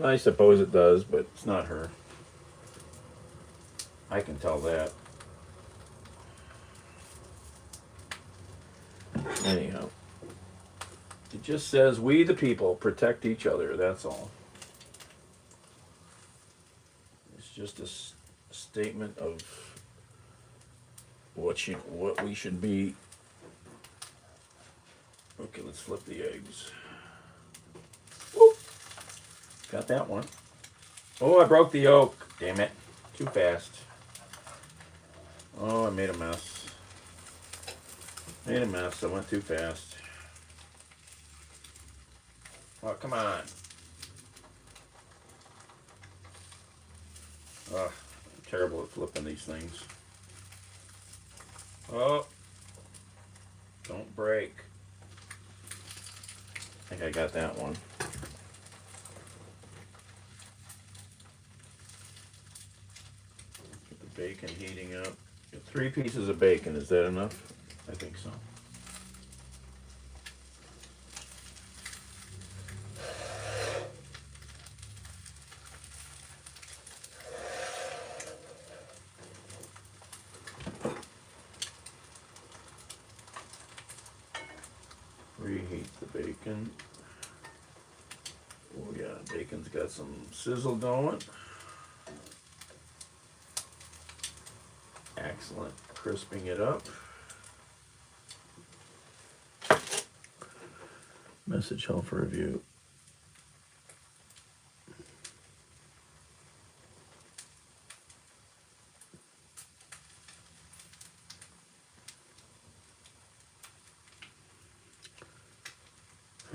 I suppose it does, but it's not her. I can tell that. Anyhow, it just says, "We the people protect each other." That's all. It's just a statement of what we should be. Okay, let's flip the eggs. Whoop. Got that one. Oh, I broke the yolk. Damn it. Too fast. Oh, I made a mess. Made a mess. I went too fast. Oh, come on. Oh, I'm terrible at flipping these things. Oh. Don't break. I think I got that one. Get the bacon heating up. Got 3 pieces of bacon. Is that enough? I think so. Reheat the bacon. Oh yeah, bacon's got some sizzle going. Excellent. Crisping it up. Message held for review.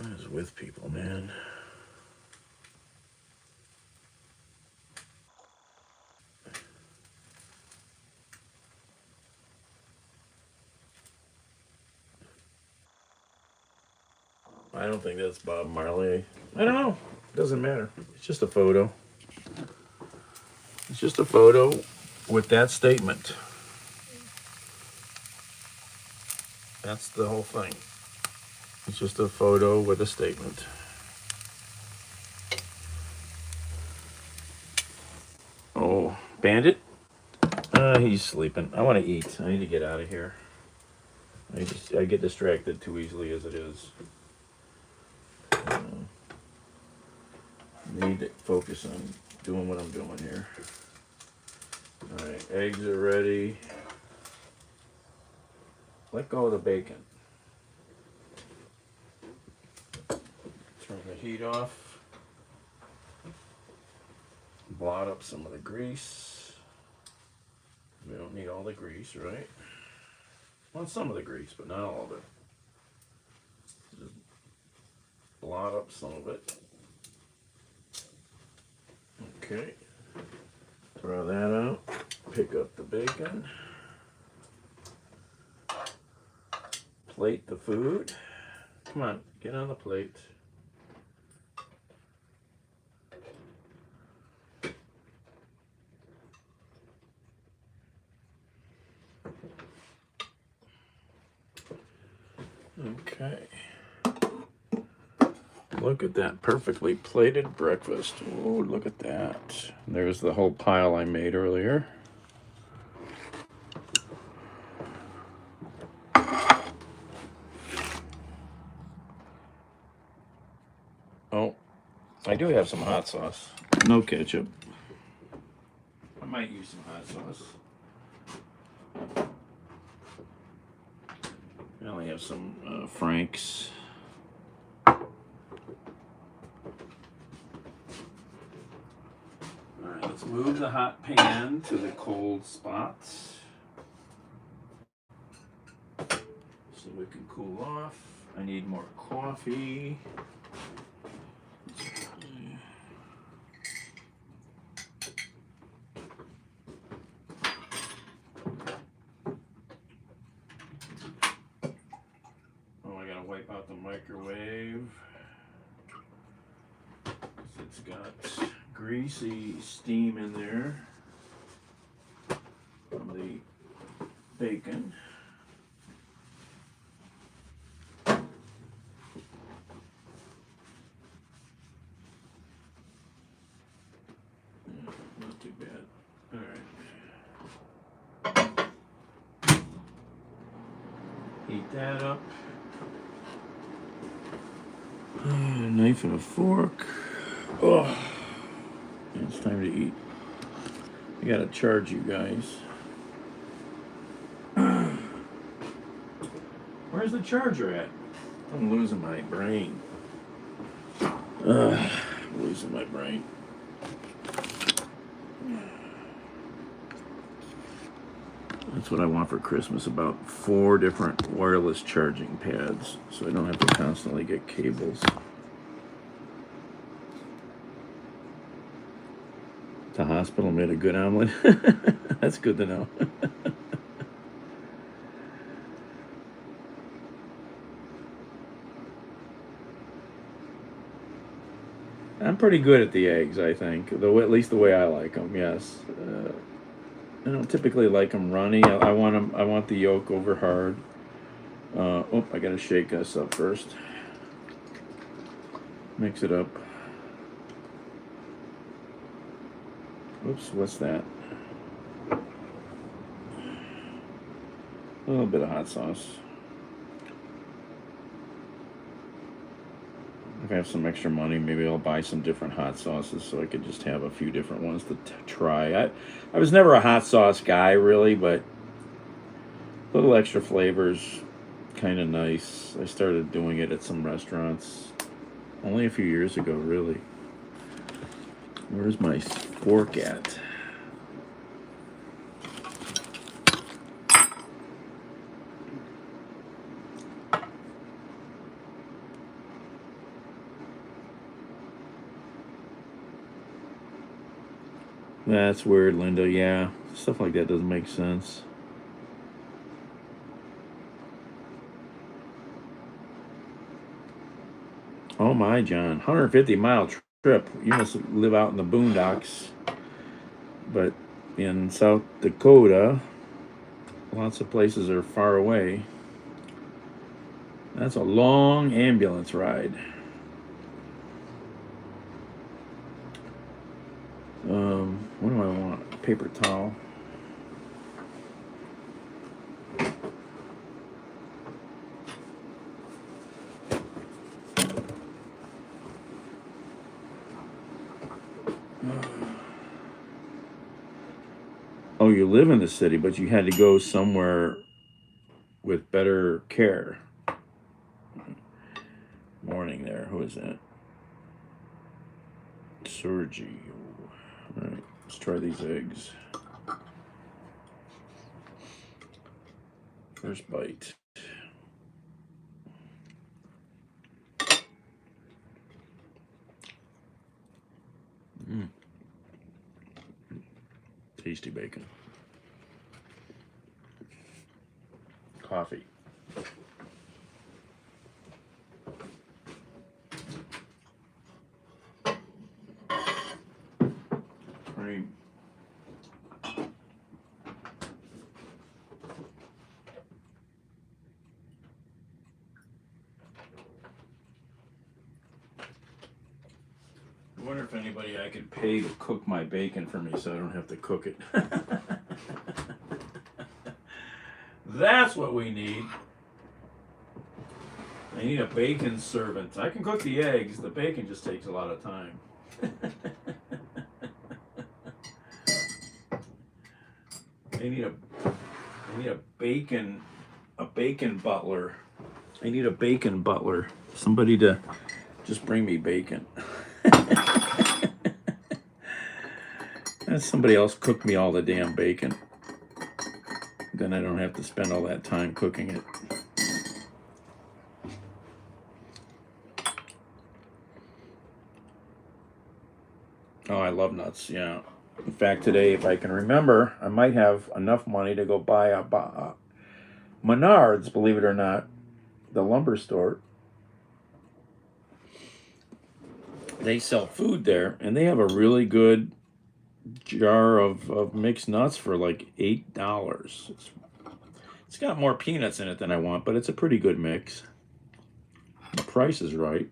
I was with people, man. I don't think that's Bob Marley. I don't know. Doesn't matter. It's just a photo. It's just a photo with that statement. That's the whole thing. It's just a photo with a statement. Oh, Bandit? He's sleeping. I want to eat. I need to get out of here. I get distracted too easily as it is. Need to focus on doing what I'm doing here. Alright, eggs are ready. Let go of the bacon. Turn the heat off. Blot up some of the grease. We don't need all the grease, right? Well, some of the grease, but not all of it. Just blot up some of it. Okay. Throw that out. Pick up the bacon. Plate the food. Come on, get on the plate. Okay. Look at that perfectly plated breakfast. Oh, look at that. There's the whole pile I made earlier. Oh, I do have some hot sauce. No ketchup. I might use some hot sauce. I only have some Frank's. Alright, let's move the hot pan to the cold spots so we can cool off. I need more coffee. Wipe out the microwave. It's got greasy steam in there from the bacon. Not too bad. All right. Heat that up. Knife and a fork. Oh, it's time to eat. I gotta charge you guys. Where's the charger at? I'm losing my brain. Losing my brain. That's what I want for Christmas, about 4 different wireless charging pads, so I don't have to constantly get cables. The hospital made a good omelet. That's good to know. I'm pretty good at the eggs, I think. At least the way I like them, yes. I don't typically like them runny. I want the yolk over hard. Oh, I gotta shake this up first. Mix it up. Oops, what's that? A little bit of hot sauce. If I have some extra money, maybe I'll buy some different hot sauces so I could just have a few different ones to try. I was never a hot sauce guy, really, but a little extra flavors, kind of nice. I started doing it at some restaurants only a few years ago, really. Where's my fork at? That's weird, Linda. Yeah, stuff like that doesn't make sense. Oh my, John, 150-mile trip. You must live out in the boondocks. But in South Dakota, lots of places are far away. That's a long ambulance ride. What do I want? Paper towel. Oh, you live in the city, but you had to go somewhere with better care. Morning there. Who is that? Sergi. All right, let's try these eggs. First bite. Tasty bacon. Coffee. Cream. I wonder if anybody I could pay to cook my bacon for me so I don't have to cook it. That's what we need. I need a bacon servant. I can cook the eggs. The bacon just takes a lot of time. I need a bacon butler. I need a bacon butler. Somebody to just bring me bacon. And somebody else cook me all the damn bacon. Then I don't have to spend all that time cooking it. Oh, I love nuts, yeah. In fact, today, if I can remember, I might have enough money to go buy a Menards, believe it or not, the lumber store. They sell food there, and they have a really good jar of mixed nuts for like $8. It's got more peanuts in it than I want, but it's a pretty good mix. The price is right.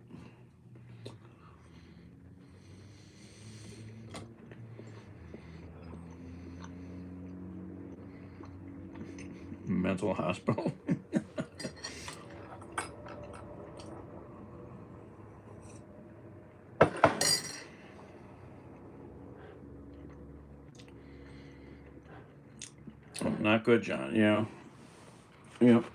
Mental hospital. Not good, John. Yeah. Yep.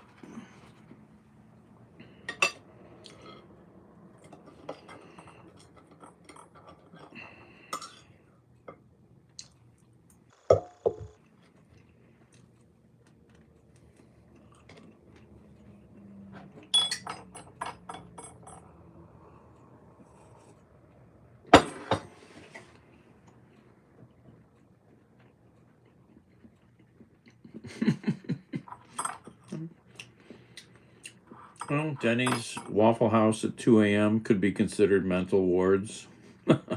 Well, Denny's Waffle House at 2 a.m. could be considered mental wards. That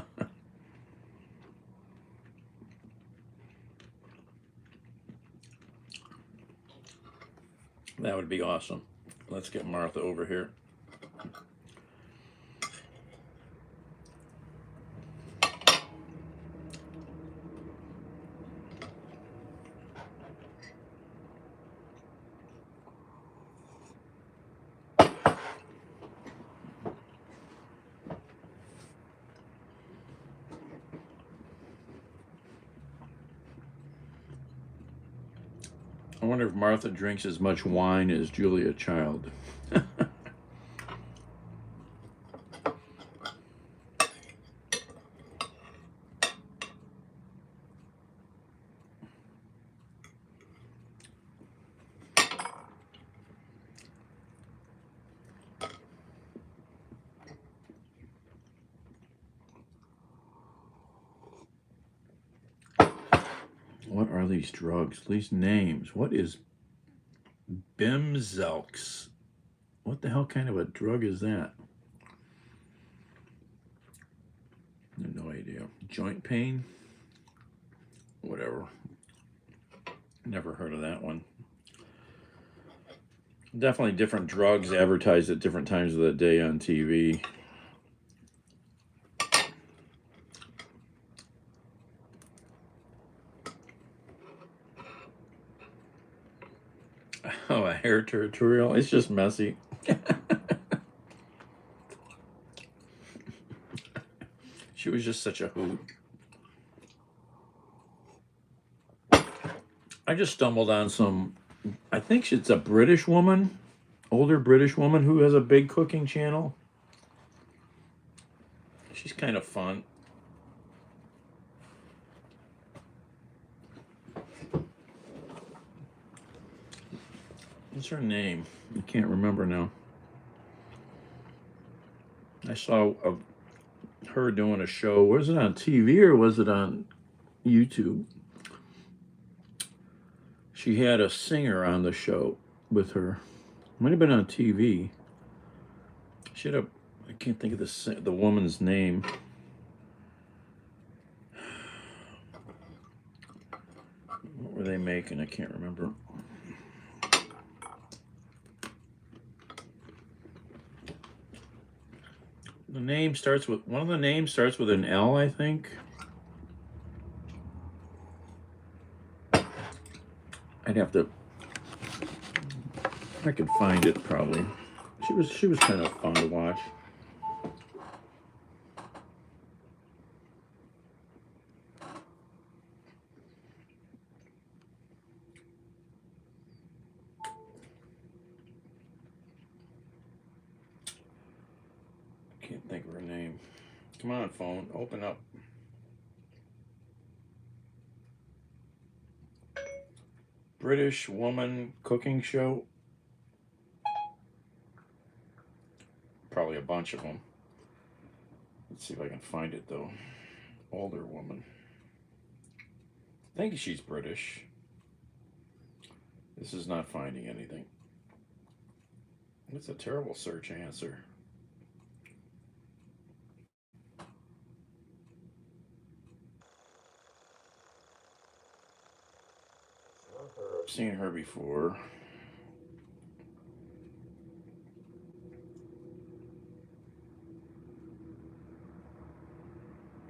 would be awesome. Let's get Martha over here. I wonder if Martha drinks as much wine as Julia Child. What are these drugs? These names. What is Bimzelx? What the hell kind of a drug is that? joint pain, whatever. Never heard of that one. Definitely different drugs advertised at different times of the day on TV. Oh, a hair territorial. It's just messy. She was just such a hoot. I just stumbled on some, I think it's a British woman, older British woman who has a big cooking channel. She's kind of fun. What's her name? I can't remember now. I saw her doing a show. Was it on TV or was it on YouTube? She had a singer on the show with her. Might have been on TV. She had a, I can't think of the woman's name. What were they making? I can't remember. The name starts with, one of the names starts with an L, I think. I'd have to, I could find it probably. She was kind of fun to watch. Can't think of her name. Come on, phone, open up. British woman cooking show. Probably a bunch of them. Let's see if I can find it though. Older woman. I think she's British. This is not finding anything. It's a terrible search answer. I've seen her before.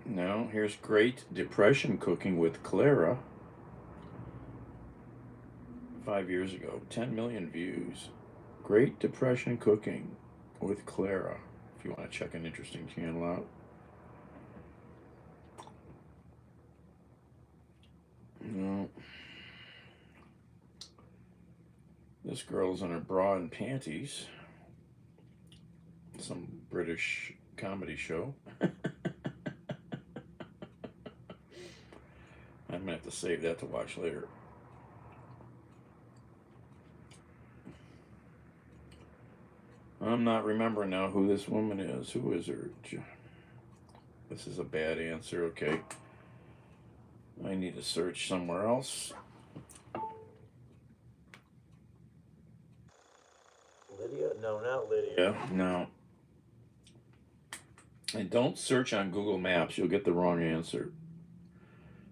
No, here's Great Depression Cooking with Clara. 5 years ago, 10 million views. Great Depression Cooking with Clara. If you want to check an interesting channel out. No. This girl's in her bra and panties. Some British comedy show. I'm gonna have to save that to watch later. I'm not remembering now who this woman is. Who is her? This is a bad answer. Okay. I need to search somewhere else. Lydia? No, not Lydia. No. And don't search on Google Maps. You'll get the wrong answer.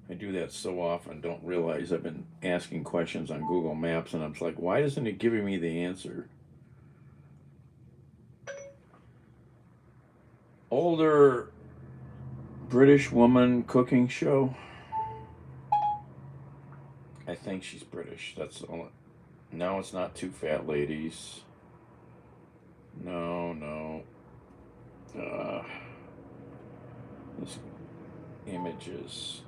I do that so often, don't realize I've been asking questions on Google Maps and I'm like, why isn't it giving me the answer? Older British woman cooking show. I think she's British. That's the only. No, it's not Two Fat Ladies. No. This images.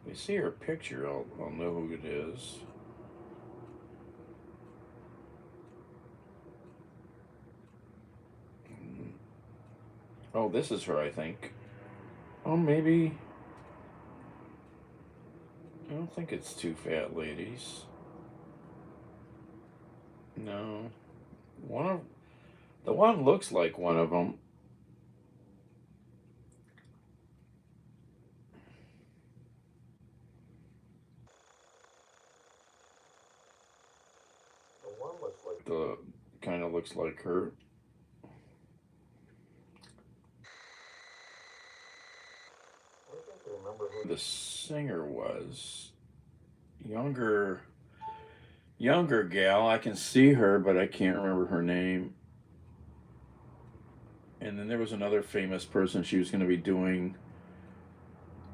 If you see her picture, I'll know who it is. Oh, this is her, I think. Oh, maybe. I don't think it's Two Fat Ladies. No. The one looks like one of them. The one looks like kind of looks like her. The singer was younger gal. I can see her, but I can't remember her name. And then there was another famous person she was going to be doing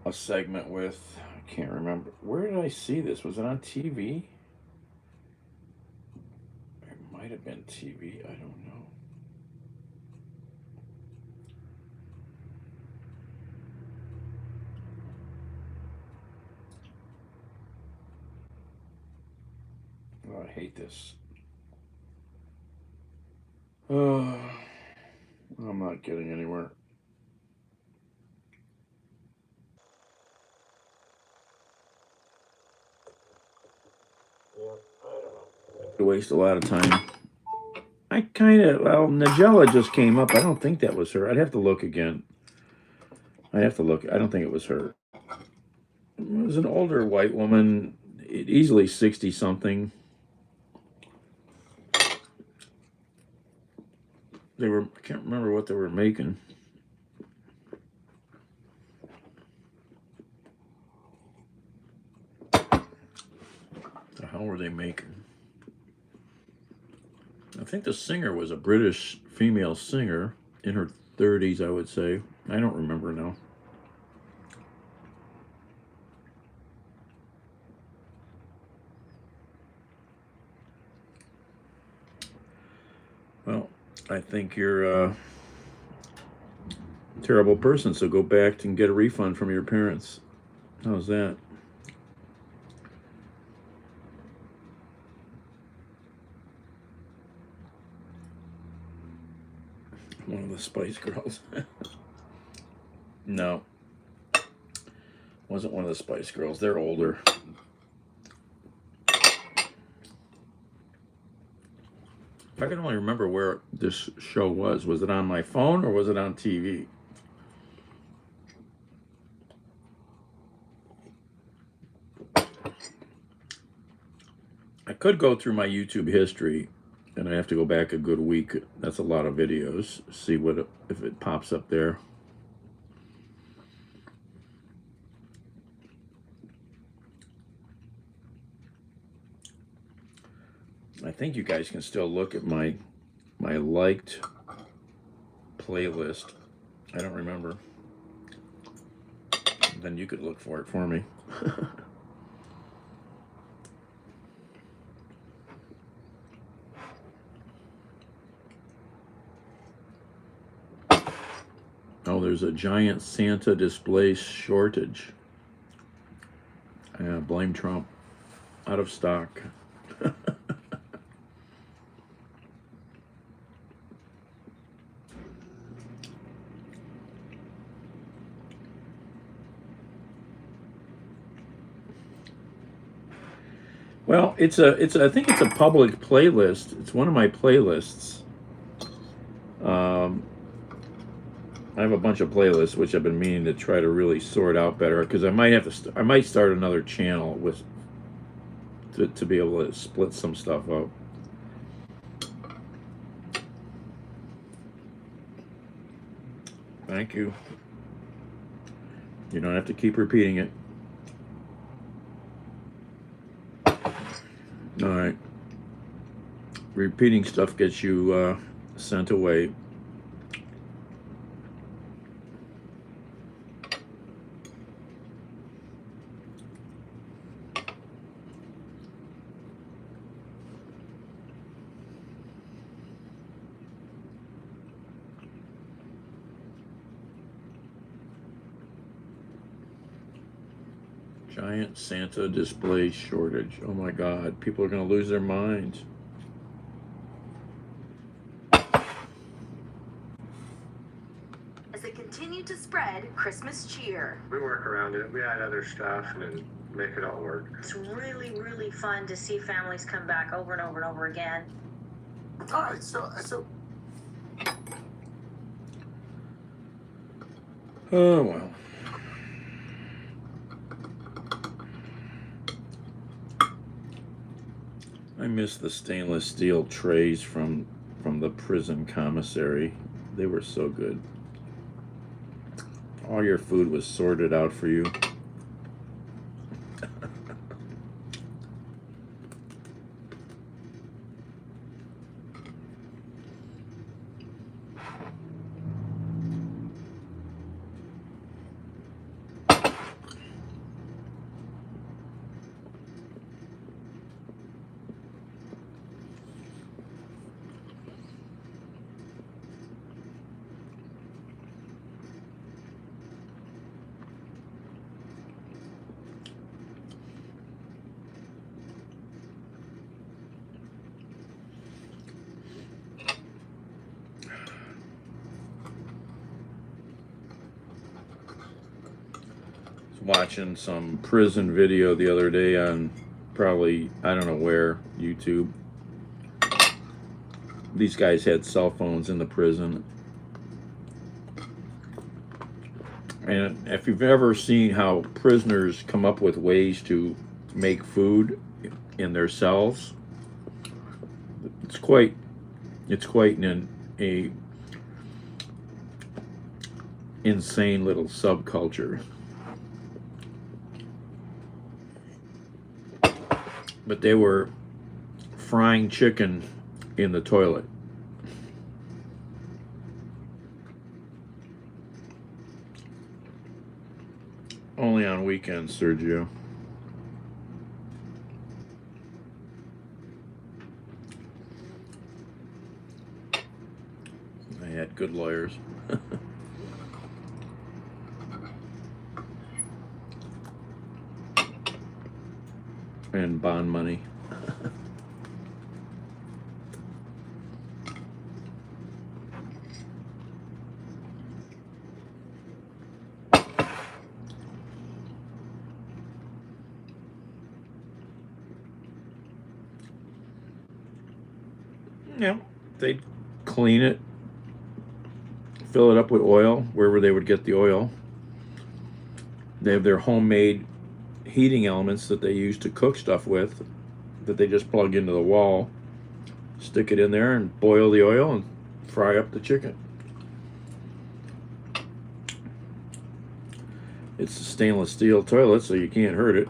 a segment with. I can't remember. Where did I see this? Was it on TV? It might have been TV. I don't know. Oh, I hate this. I'm not getting anywhere. To waste a lot of time. Nigella just came up. I don't think that was her. I'd have to look again. I don't think it was her. It was an older white woman, easily 60 something. I can't remember what they were making. The hell were they making? I think the singer was a British female singer in her 30s, I would say. I don't remember now. Well, I think you're a terrible person, so go back and get a refund from your parents. How's that? One of the Spice Girls. No. Wasn't one of the Spice Girls. They're older. I can only remember where this show was. Was it on my phone or was it on TV? I could go through my YouTube history, and I have to go back a good week. That's a lot of videos. See if it pops up there. I think you guys can still look at my liked playlist. I don't remember. Then you could look for it for me. Oh, there's a giant Santa display shortage. Blame Trump. Out of stock. Well, I think it's a public playlist. It's one of my playlists. I have a bunch of playlists which I've been meaning to try to really sort out better, because I might start another channel to be able to split some stuff up. Thank you. You don't have to keep repeating it. All right. Repeating stuff gets you sent away. Giant Santa display shortage. Oh my God, people are going to lose their minds. As it continued to spread Christmas cheer. We work around it. We add other stuff and then make it all work. It's really, really fun to see families come back over and over and over again. All right, so Oh well. I miss the stainless steel trays from the prison commissary. They were so good. All your food was sorted out for you. watching some prison video the other day on probably, I don't know where, YouTube. These guys had cell phones in the prison. And if you've ever seen how prisoners come up with ways to make food in their cells, it's quite a insane little subculture. But they were frying chicken in the toilet. Only on weekends, Sergio. I had good lawyers. And bond money. Yeah, they'd clean it, fill it up with oil, wherever they would get the oil. They have their homemade heating elements that they use to cook stuff with, that they just plug into the wall, stick it in there and boil the oil and fry up the chicken. It's a stainless steel toilet, so you can't hurt it.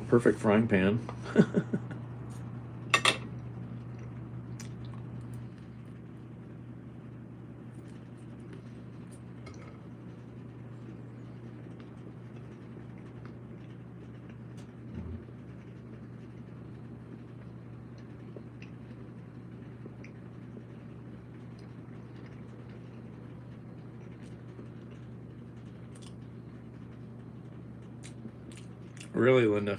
Perfect frying pan. Really, Linda?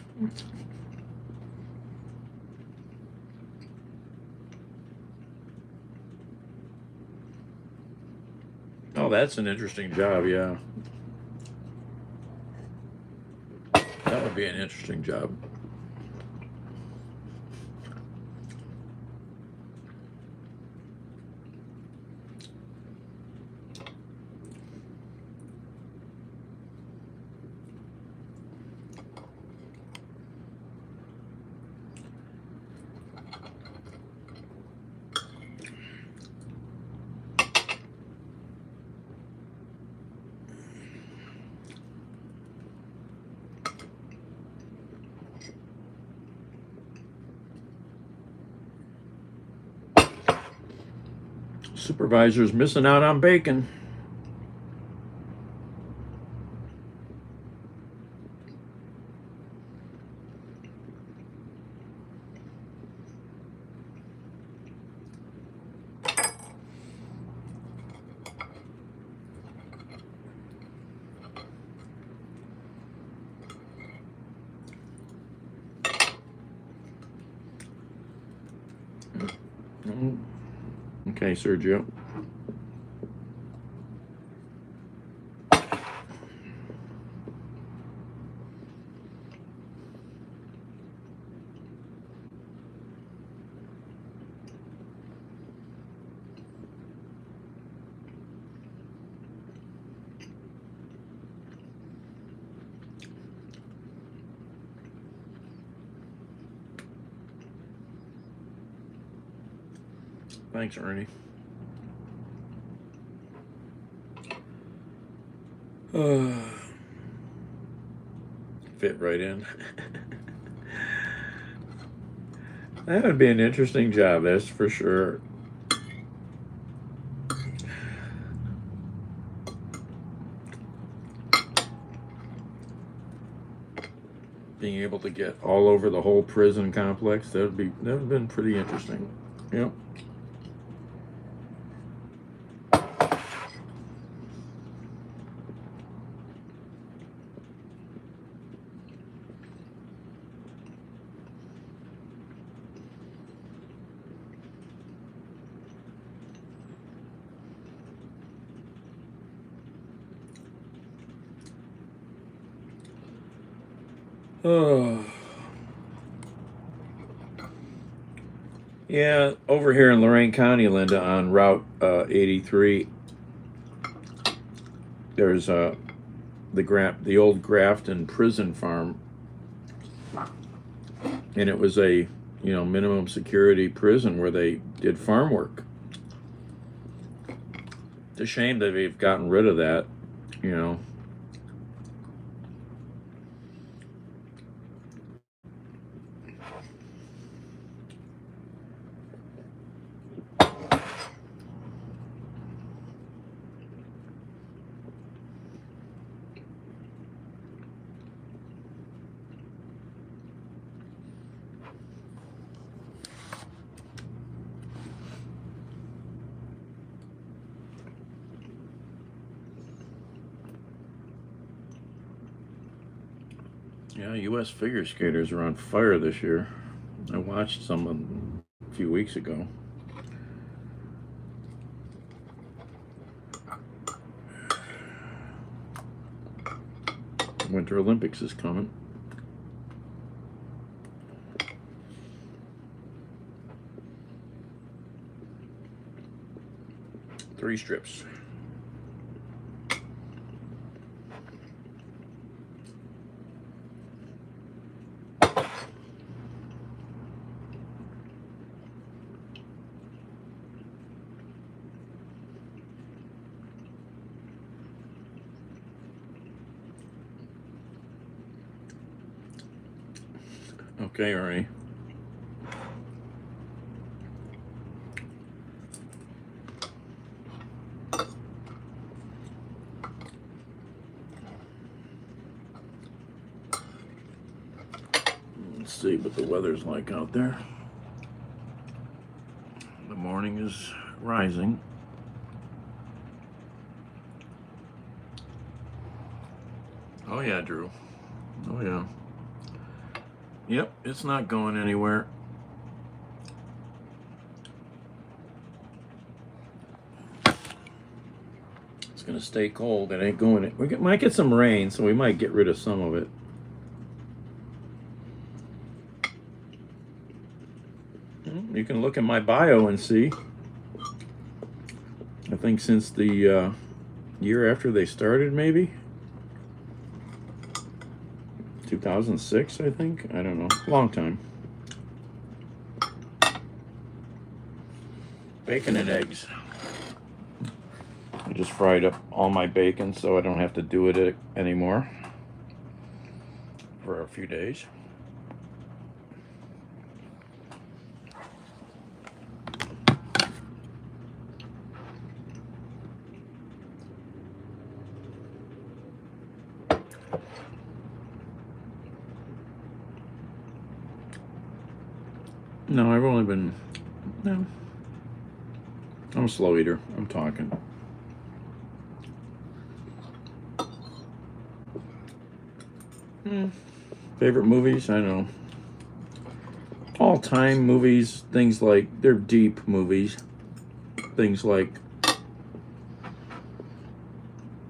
Oh, that's an interesting job, yeah. That would be an interesting job. Supervisor's missing out on bacon. Okay, Sergio. Thanks, Ernie. Fit right in. That would be an interesting job, that's for sure. Being able to get all over the whole prison complex, that would have been pretty interesting. Yep. Oh. Yeah, over here in Lorain County, Linda, on Route 83, there's the old Grafton prison farm, and it was a minimum security prison where they did farm work. It's a shame that they've gotten rid of that, you know. Yeah, U.S. figure skaters are on fire this year. I watched some of them a few weeks ago. Winter Olympics is coming. Three strips. Okay, Ernie. Let's see what the weather's like out there. The morning is rising. Oh yeah, Drew. Oh yeah. Yep, it's not going anywhere. It's gonna stay cold. It ain't going. We might get some rain, so we might get rid of some of it. You can look at my bio and see. I think since the year after they started, maybe 2006, I think. I don't know. Long time. Bacon and eggs. I just fried up all my bacon so I don't have to do it anymore for a few days. No, I've only been, no. I'm a slow eater. I'm talking. Favorite movies? I know. All-time movies, things like, they're deep movies. Things like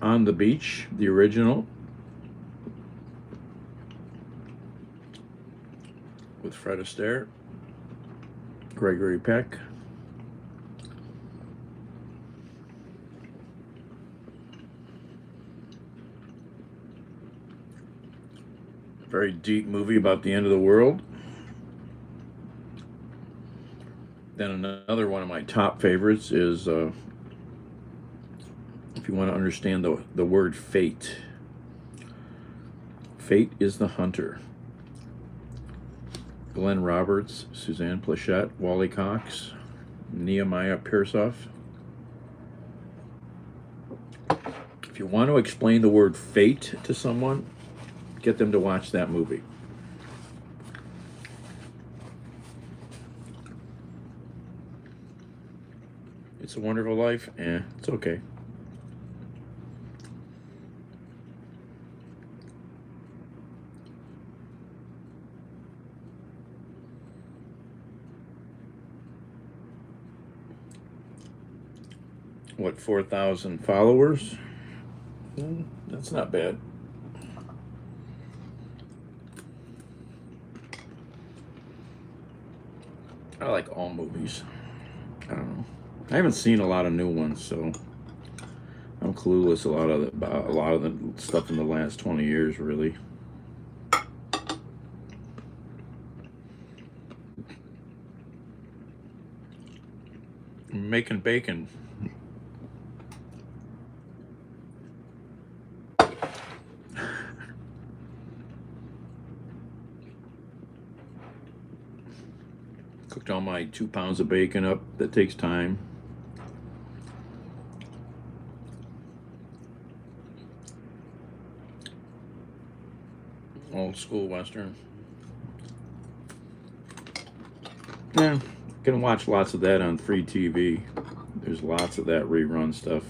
On the Beach, the original, with Fred Astaire, Gregory Peck. Very deep movie about the end of the world. Then another one of my top favorites is, if you want to understand the word fate. Fate is the Hunter. Glenn Roberts, Suzanne Pleshette, Wally Cox, Nehemiah Pearsoff. If you want to explain the word fate to someone, get them to watch that movie. It's a Wonderful Life? It's okay. What, 4,000 followers? That's not bad. I like all movies. I don't know. I haven't seen a lot of new ones, so I'm clueless about a lot of the stuff in the last 20 years, really. I'm making bacon. Cooked all my 2 pounds of bacon up. That takes time. Old school Western. Yeah, can watch lots of that on free TV. There's lots of that rerun stuff.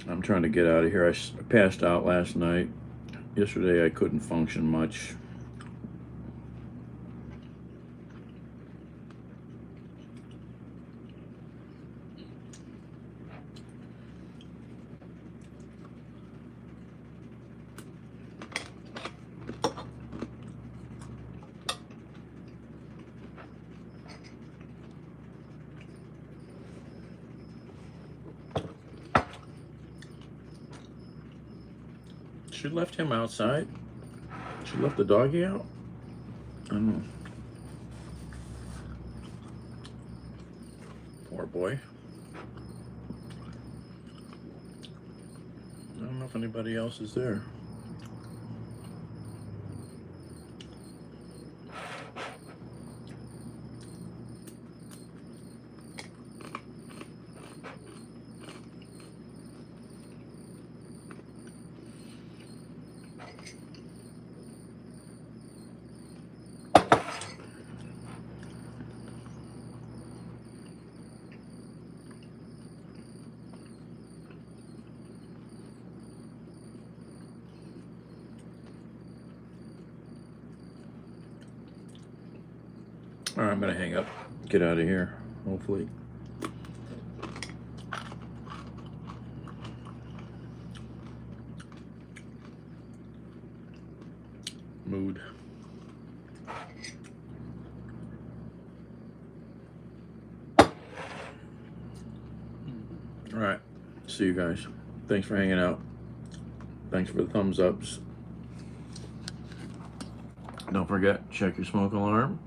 I'm trying to get out of here. I passed out last night. Yesterday I couldn't function much. She left him outside. She left the doggy out. I don't know. Poor boy. I don't know if anybody else is there. All right, I'm gonna hang up, get out of here, hopefully. Mood. All right, see you guys. Thanks for hanging out. Thanks for the thumbs ups. Don't forget, check your smoke alarm.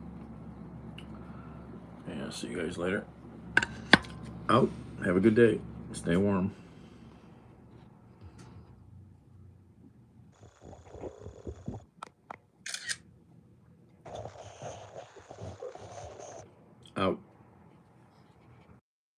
And see you guys later. Out. Have a good day. Stay warm.